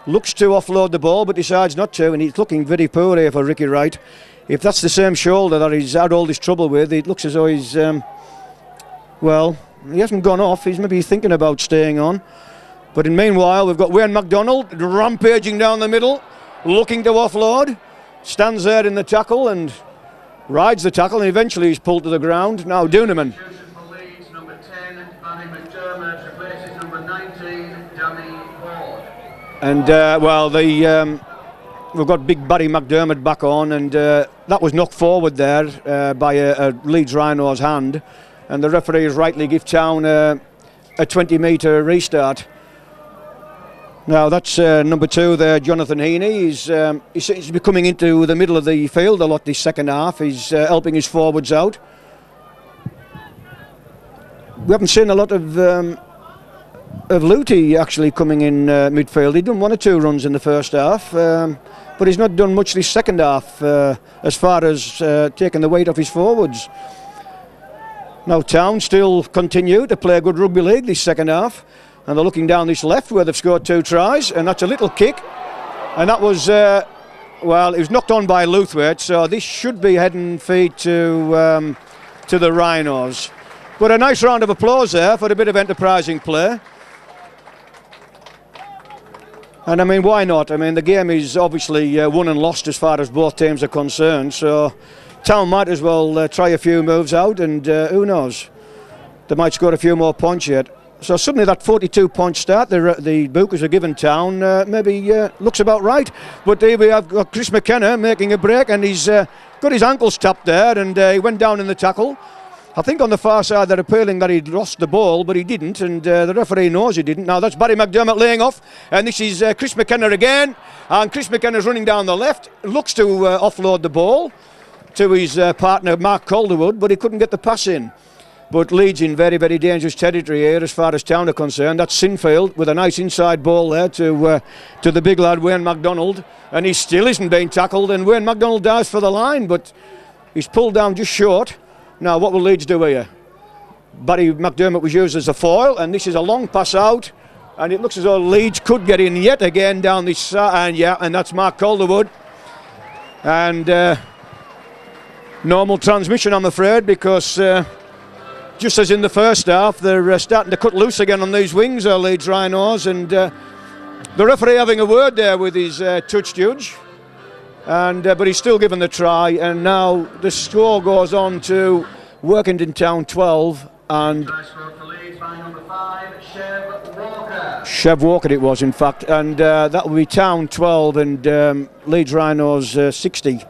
Looks to offload the ball, but decides not to, and he's looking very poor here for Ricky Wright. If that's the same shoulder that he's had all this trouble with, it looks as though he's, well, he hasn't gone off. He's maybe thinking about staying on. But in meanwhile, we've got Wayne MacDonald rampaging down the middle, looking to offload. Stands there in the tackle and rides the tackle, and eventually he's pulled to the ground. Now Duneman. Number 10, Barry McDermott replaces number 19, Danny Ward. And we've got big Barry McDermott back on, and that was knocked forward there by a Leeds Rhinos hand, and the referee has rightly give Town a 20-metre restart. Now that's number 2 there, Jonathan Heaney. He's coming into the middle of the field a lot this second half. He's helping his forwards out. We haven't seen a lot of Luty actually coming in midfield. He'd done 1 or 2 runs in the first half, but he's not done much this second half as far as taking the weight off his forwards. Now Town still continue to play a good rugby league this second half, and they're looking down this left where they've scored 2 tries, and that's a little kick, and that was it was knocked on by Luthwaite, so this should be heading feed to the Rhinos. But a nice round of applause there for a bit of enterprising play. And I mean, why not? I mean, the game is obviously won and lost as far as both teams are concerned, so Town might as well try a few moves out, and who knows, they might score a few more points yet. So suddenly that 42-point start the Bookers are given Town maybe looks about right. But here we have got Chris McKenna making a break, and he's got his ankles tapped there, and he went down in the tackle. I think on the far side they're appealing that he'd lost the ball, but he didn't, and the referee knows he didn't. Now that's Barry McDermott laying off, and this is Chris McKenna again, and Chris McKenna's running down the left, looks to offload the ball to his partner Mark Calderwood, but he couldn't get the pass in. But Leeds in very, very dangerous territory here as far as Town are concerned. That's Sinfield with a nice inside ball there to the big lad Wayne MacDonald, and he still isn't being tackled, and Wayne MacDonald dives for the line, but he's pulled down just short. Now what will Leeds do here? Barry McDermott was used as a foil, and this is a long pass out, and it looks as though Leeds could get in yet again down this side, and that's Mark Calderwood. And normal transmission, I'm afraid, because just as in the first half, they're starting to cut loose again on these wings, Leeds Rhinos, and the referee having a word there with his touch judge, and but he's still given the try, and now the score goes on to Workington Town 12 and Chev Walker it was, in fact, and that will be Town 12 and Leeds Rhinos 60.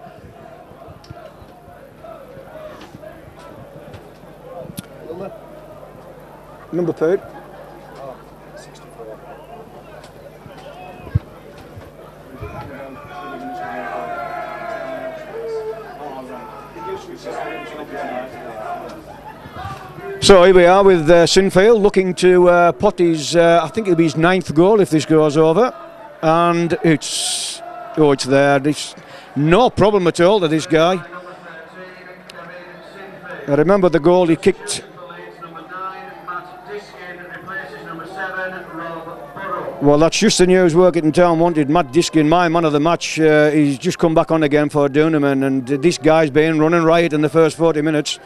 Number plate. Oh, 64. So here we are with Sinfield looking to pot his, I think it'll be his 9th goal if this goes over. And it's there. It's no problem at all to this guy. I remember the goal he kicked. Well, that's just the news Workington Town wanted. Matt Diskin, my man of the match, he's just come back on again for Duneman, and this guy's been running riot in the first 40 minutes.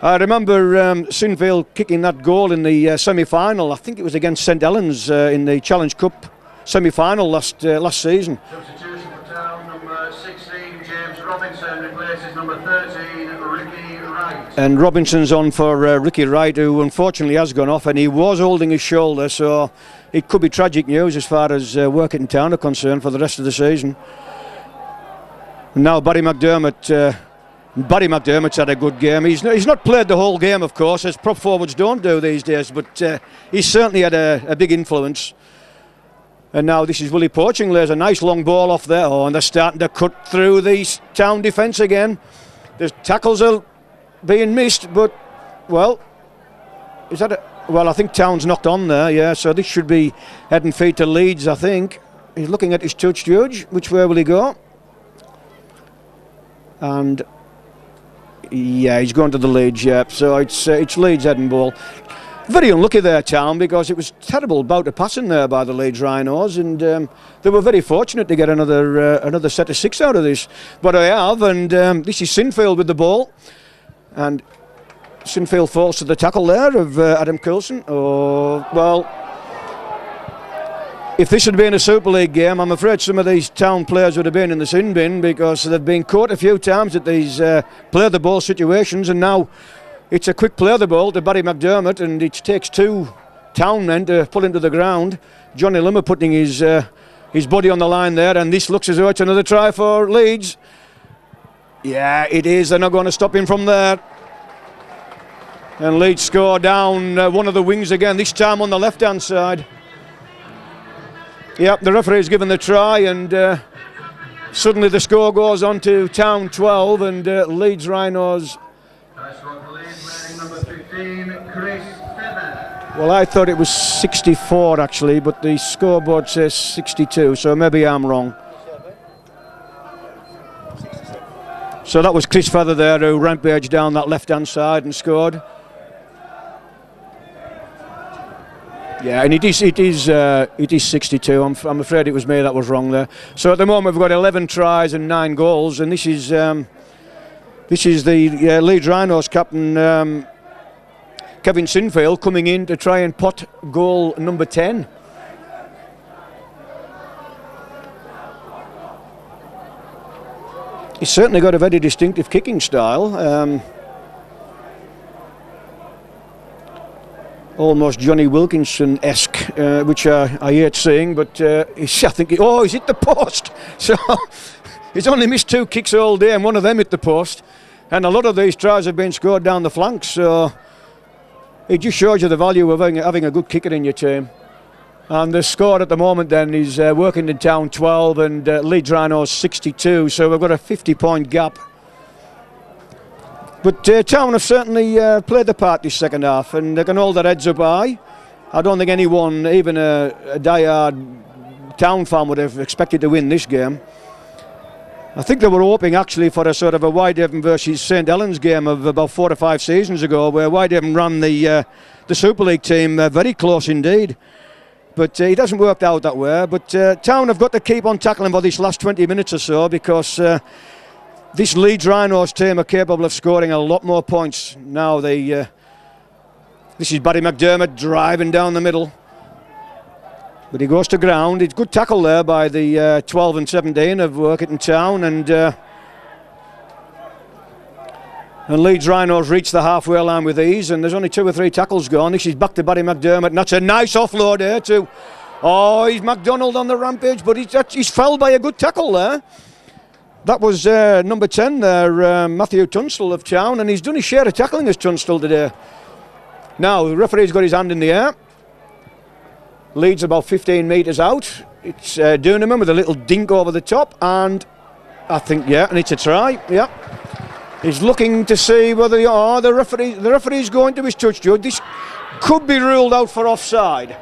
I remember Sinfield kicking that goal in the semi-final. I think it was against St Helens in the Challenge Cup semi-final last season. Substitution for Town, number 16, James Robinson, replaces number 13, Ricky Wright. And Robinson's on for Ricky Wright, who unfortunately has gone off, and he was holding his shoulder, so it could be tragic news as far as Workington Town are concerned for the rest of the season. And now Barry McDermott. Barry McDermott's had a good game. He's not played the whole game, of course, as prop forwards don't do these days, but he's certainly had a big influence. And now this is Willie Poaching, lays a nice long ball off there. Oh, and they're starting to cut through the Town defence again. The tackles are being missed, but, well, is that well, I think Town's knocked on there, yeah, so this should be head and feet to Leeds, I think. He's looking at his touch judge. Which way will he go? And yeah, he's going to the Leeds, yeah. So it's Leeds head and ball. Very unlucky there, Town, because it was terrible bout of passing there by the Leeds Rhinos, and they were very fortunate to get another set of 6 out of this. But I have, and this is Sinfield with the ball, and Sinfield falls to the tackle there of Adam Coulson. Oh, well, if this had been a Super League game, I'm afraid some of these Town players would have been in the sin bin, because they've been caught a few times at these play the ball situations, and now it's a quick play the ball to Barry McDermott, and it takes 2 Town men to pull him to the ground. Johnny Limmer putting his body on the line there, and this looks as though it's another try for Leeds. Yeah, it is. They're not going to stop him from there. And Leeds score down one of the wings again, this time on the left-hand side. Yep, the referee's given the try, and suddenly the score goes on to Town 12 and Leeds Rhinos. Number 15, Chris Feather. Well, I thought it was 64 actually, but the scoreboard says 62, so maybe I'm wrong. So that was Chris Feather there, who rampaged down that left-hand side and scored. Yeah, and it is 62. I'm afraid it was me that was wrong there. So at the moment we've got 11 tries and 9 goals, and this is the Leeds Rhinos captain Kevin Sinfield coming in to try and pot goal number 10. He's certainly got a very distinctive kicking style. Almost Johnny Wilkinson-esque, which I hate seeing, but I think he's hit the post. So he's only missed 2 kicks all day, and one of them hit the post. And a lot of these tries have been scored down the flanks, so it just shows you the value of having a good kicker in your team. And the score at the moment then is Workington Town 12 and Leeds Rhinos 62, so we've got a 50-point gap. But Town have certainly played the part this second half, and they can hold their heads up high. I don't think anyone, even a die-hard Town fan, would have expected to win this game. I think they were hoping actually for a sort of a Whitehaven versus St Helens game of about 4 or 5 seasons ago, where Whitehaven ran the Super League team very close indeed. But it hasn't worked out that way. But Town have got to keep on tackling for this last 20 minutes or so, because this Leeds Rhinos team are capable of scoring a lot more points now. This is Barry McDermott driving down the middle. But he goes to ground. It's good tackle there by the 12 and 17 of Workington Town, and Leeds Rhinos reach the halfway line with ease, and there's only 2 or 3 tackles gone. This is back to Barry McDermott, and that's a nice offload here too. Oh, he's MacDonald on the rampage, but he's felled by a good tackle there. That was number 10 there, Matthew Tunstall of Town, and he's done his share of tackling as Tunstall today. Now, the referee's got his hand in the air. Leeds about 15 metres out. It's Durnaman with a little dink over the top, and I think, yeah, and it's a try, yeah. He's looking to see whether the referee's going to his touch judge. This could be ruled out for offside.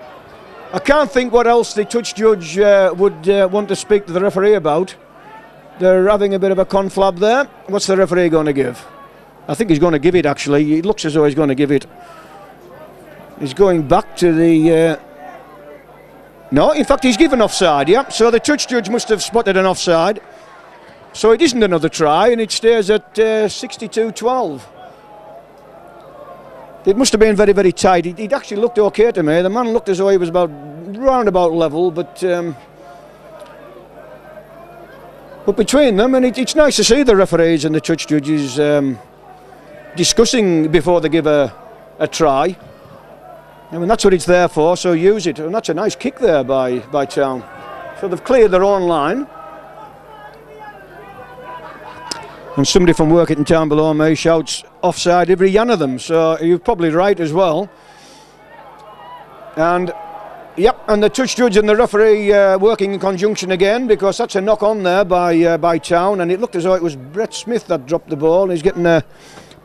I can't think what else the touch judge would want to speak to the referee about. They're having a bit of a conflab there. What's the referee going to give? I think he's going to give it, actually. It looks as though he's going to give it. He's going back to the... No, in fact, he's given offside, yeah. So the touch judge must have spotted an offside. So it isn't another try, and it stays at 62-12. It must have been very, very tight. It actually looked okay to me. The man looked as though he was round about level, but between them, and it's nice to see the referees and the touch judges discussing before they give a try. I mean, that's what it's there for, so use it. And that's a nice kick there by Town. So they've cleared their own line. And somebody from Workington Town below me shouts offside every yan of them, so you're probably right as well. And, yep, and the touch judge and the referee working in conjunction again, because that's a knock on there by Town, and it looked as though it was Brett Smith that dropped the ball. He's getting a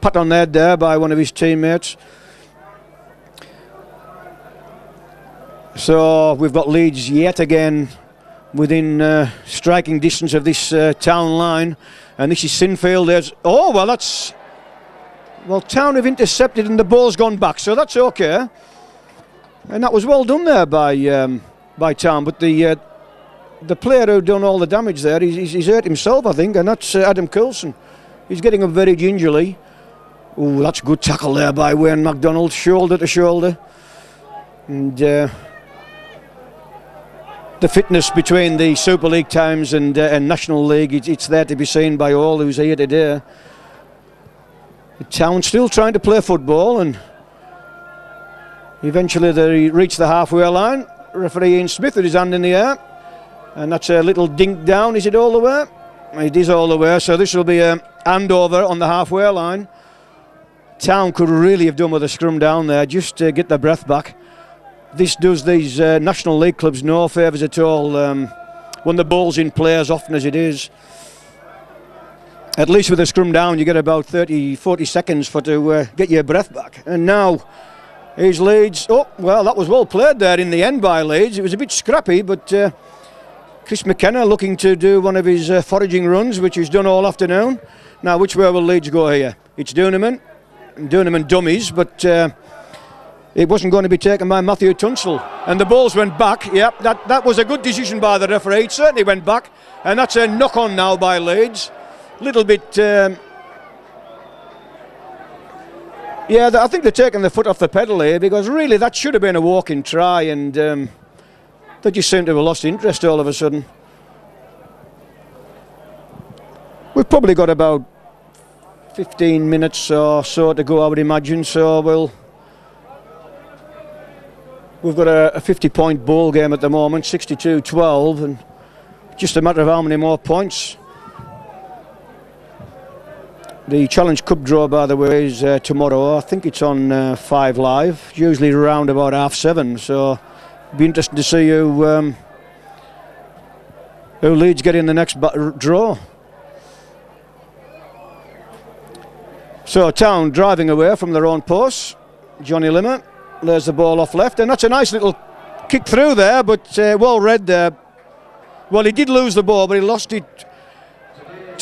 pat on the head there by one of his teammates. So we've got Leeds yet again within striking distance of this Town line, and this is Sinfield. Town have intercepted and the ball's gone back, so that's okay, and that was well done there by Town. But the player who done all the damage there, he's hurt himself, I think, and that's Adam Coulson. He's getting up very gingerly. Oh, that's a good tackle there by Wayne MacDonald, shoulder to shoulder, and the fitness between the Super League times and National League, it's there to be seen by all who's here today. The Town still trying to play football, and eventually they reach the halfway line. Referee Ian Smith with his hand in the air, and that's a little dink down. Is it all the way? It is all the way, so this will be a handover on the halfway line. Town could really have done with a scrum down there just to get their breath back. This does these National League clubs no favours at all when the ball's in play as often as it is. At least with a scrum down you get about 30-40 seconds to get your breath back. And now here's Leeds. Oh, well, that was well played there in the end by Leeds. It was a bit scrappy, but Chris McKenna looking to do one of his foraging runs, which he's done all afternoon. Now, which way will Leeds go here? It's Durnaman dummies, but it wasn't going to be taken by Matthew Tunstall, and the balls went back. Yep, that was a good decision by the referee. It certainly went back, and that's a knock on now by Leeds. Little bit, I think they're taking the foot off the pedal here, because really that should have been a walk-in try, and they just seem to have lost interest all of a sudden. We've probably got about 15 minutes or so to go, I would imagine, so we've got a 50-point ball game at the moment, 62-12, and just a matter of how many more points. The Challenge Cup draw, by the way, is tomorrow. I think it's on 5 Live, usually around about 7:30, so it'll be interesting to see who Leeds get in the next draw. So Town driving away from their own post. Johnny Limmer lays the ball off left, and that's a nice little kick through there, but well read there. Well, he did lose the ball, but he lost it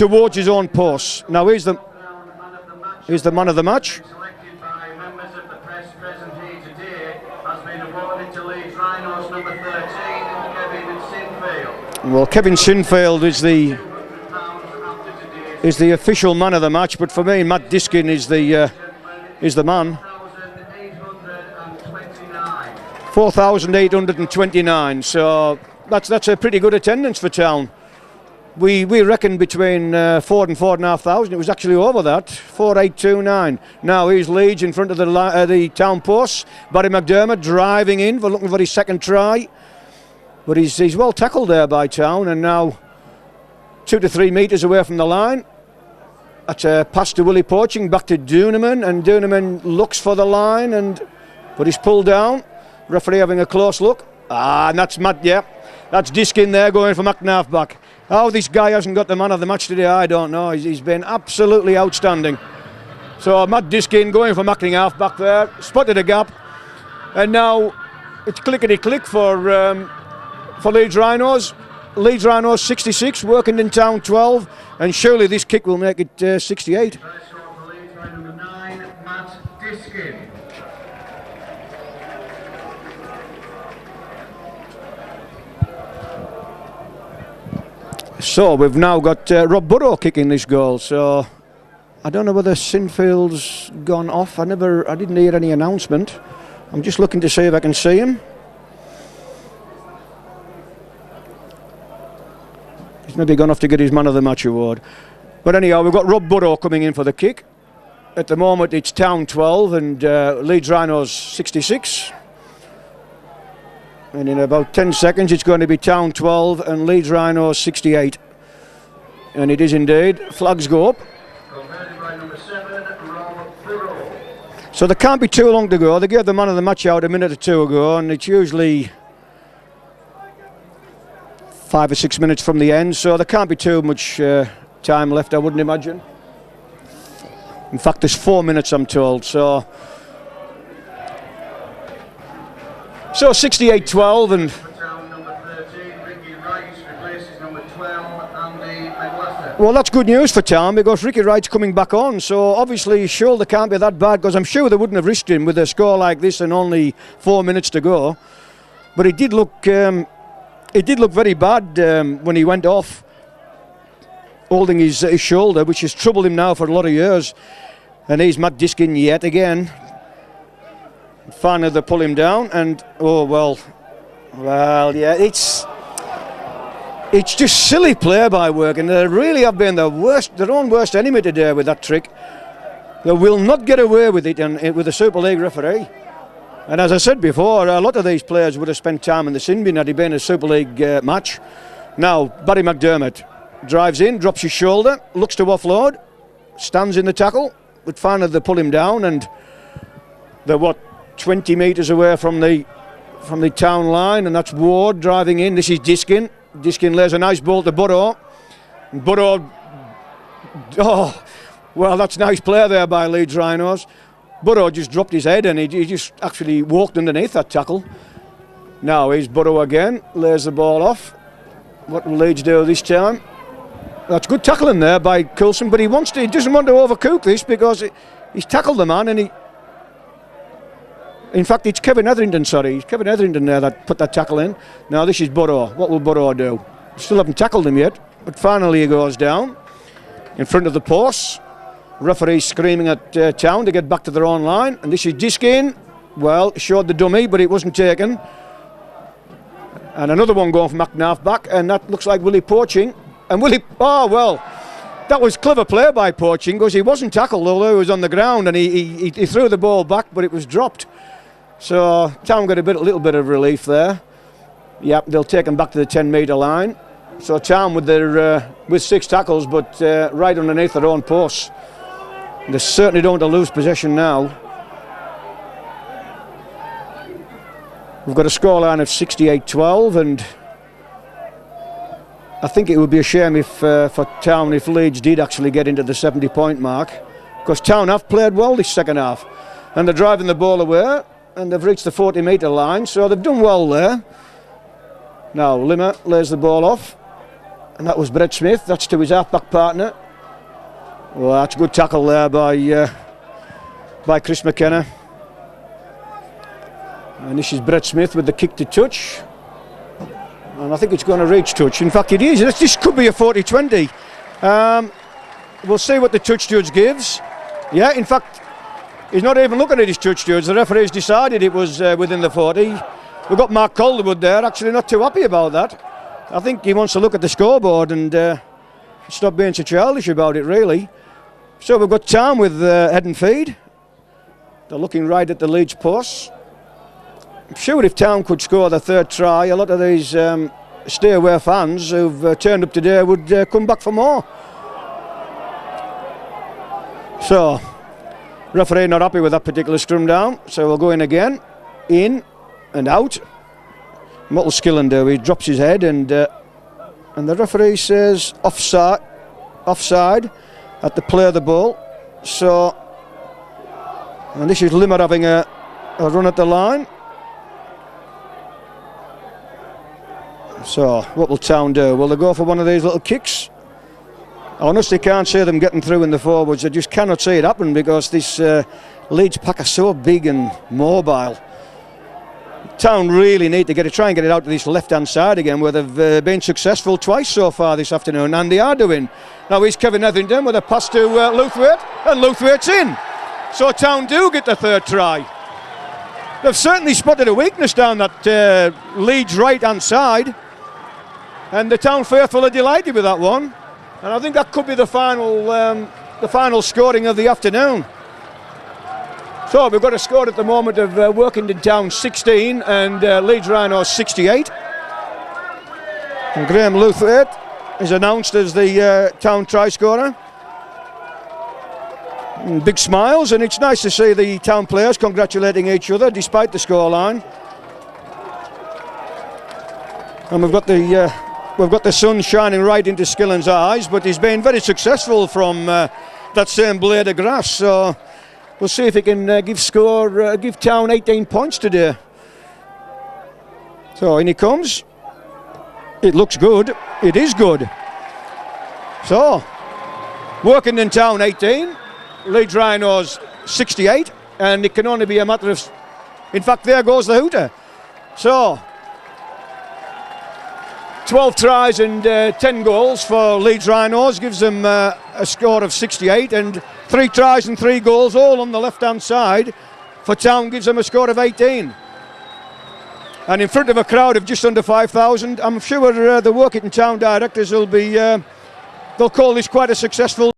towards his own post. Now he's the man of the match. Selected by members of the press present here today, has been awarded to Leeds Rhinos number 13, Kevin Sinfield. Well, Kevin Sinfield is the official man of the match, but for me, Matt Diskin is the man. 4,829. So that's a pretty good attendance for Town. We reckon between 4,000 and 4,500. It was actually over that, 4,829. Now here's Leeds in front of the Town posts. Barry McDermott driving in looking for his second try, but he's well tackled there by Town, and now 2 to 3 metres away from the line. That's a pass to Willie Poaching, back to Duneman, and Duneman looks for the line, but he's pulled down. Referee having a close look. And that's Matt, yeah. That's Diskin there going for McNabb back. How this guy hasn't got the man of the match today, I don't know. He's been absolutely outstanding. So Matt Diskin going for McNabb back there, spotted a gap, and now it's clickety-click for Leeds Rhinos. Leeds Rhinos 66, Workington Town 12, and surely this kick will make it 68. First score for Leeds by number 9, Matt Diskin. So we've now got Rob Burrow kicking this goal. So I don't know whether Sinfield's gone off. I didn't hear any announcement. I'm just looking to see if I can see him. He's maybe gone off to get his man of the match award. But anyhow, we've got Rob Burrow coming in for the kick. At the moment it's Town 12 and Leeds Rhinos 66. And in about 10 seconds it's going to be Town 12 and Leeds Rhinos 68. And it is indeed. Flags go up. By number 7, Rob Burrow. So there can't be too long to go. They gave the man of the match out a minute or two ago, and it's usually 5 or 6 minutes from the end, so there can't be too much time left, I wouldn't imagine. In fact, there's 4 minutes, I'm told. So 68-12, and Town number 13, Ricky Rice replaces number 12, Andy McLaughlin. well, that's good news for Town because Ricky Wright's coming back on. So obviously, shoulder can't be that bad because I'm sure they wouldn't have risked him with a score like this and only 4 minutes to go. But it did look very bad when he went off, holding his shoulder, which has troubled him now for a lot of years. And he's Matt Diskin yet again. Finally, they pull him down, and yeah, it's just silly play by Working. They really have been their own worst enemy today with that trick. They will not get away with it with the Super League referee. And as I said before, a lot of these players would have spent time in the sin bin had it been a Super League match. Now, Barry McDermott drives in, drops his shoulder, looks to offload, stands in the tackle, but finally they pull him down, and they're 20 metres away from the Town line, and that's Ward driving in. This is Diskin. Diskin lays a nice ball to Burrow. Burrow, that's nice play there by Leeds Rhinos. Burrow just dropped his head and he just actually walked underneath that tackle. Now here's Burrow again, lays the ball off. What will Leeds do this time? That's good tackling there by Coulson, but he doesn't want to overcook this because he's tackled the man, and in fact, it's Kevin Etherington there that put that tackle in. Now this is Burrow. What will Burrow do? Still haven't tackled him yet, but finally he goes down in front of the post. Referee screaming at Town to get back to their own line, and this is Diskin. Well, showed the dummy, but it wasn't taken. And another one going for McNabb back, and that looks like Willie Poaching. And that was clever play by Poaching because he wasn't tackled, although he was on the ground, and he threw the ball back, but it was dropped. So Town got a little bit of relief there. Yep, they'll take him back to the 10-metre line. So Town with 6 tackles, but right underneath their own posts. They certainly don't want to lose possession now. We've got a scoreline of 68-12, and I think it would be a shame for Town if Leeds did actually get into the 70-point mark, because Town have played well this second half, and they're driving the ball away, and they've reached the 40-metre line, so they've done well there. Now Limmer lays the ball off, And that was Brett Smith. That's to his half-back partner. Well, that's a good tackle there by Chris McKenna. And this is Brett Smith with the kick to touch. And I think it's going to reach touch. In fact, it is. This could be a 40-20. We'll see what the touch judge gives. Yeah, in fact, he's not even looking at his touch judge. The referee's decided it was within the 40. We've got Mark Calderwood there, actually not too happy about that. I think he wants to look at the scoreboard and stop being so childish about it, really. So we've got Town with head and feed. They're looking right at the Leeds post. I'm sure if Town could score the third try, a lot of these stay away fans who've turned up today would come back for more. So, referee not happy with that particular scrum down, so we'll go in again, in and out. What will Skillen do? He drops his head and the referee says offside at the play of the ball. So, and this is Limmer having a run at the line. So, what will Town do? Will they go for one of these little kicks? I honestly can't see them getting through in the forwards. I just cannot see it happen because this Leeds pack are so big and mobile. Town really need to try and get it out to this left-hand side again, where they've been successful twice so far this afternoon, and they are doing. Now here's Kevin Etherington with a pass to Luthwaite, and Luthwaite's in. So Town do get the third try. They've certainly spotted a weakness down that Leeds right-hand side, and the Town faithful are delighted with that one. And I think that could be the final scoring of the afternoon. So we've got a score at the moment of Workington Town 16 and Leeds Rhinos 68. And Graham Luthwaite is announced as the Town try scorer. And big smiles, and it's nice to see the Town players congratulating each other despite the scoreline. And we've got the sun shining right into Skillen's eyes, but he's been very successful from that same blade of grass. So we'll see if he can give Town 18 points today. So in he comes. It looks good. It is good. So Workington Town 18, Leeds Rhinos 68, and it can only be a matter of. In fact, there goes the hooter. So 12 tries and 10 goals for Leeds Rhinos gives them a score of 68, and 3 tries and 3 goals all on the left-hand side for Town gives them a score of 18. And in front of a crowd of just under 5,000, I'm sure the Workington Town directors will be, they'll call this quite a successful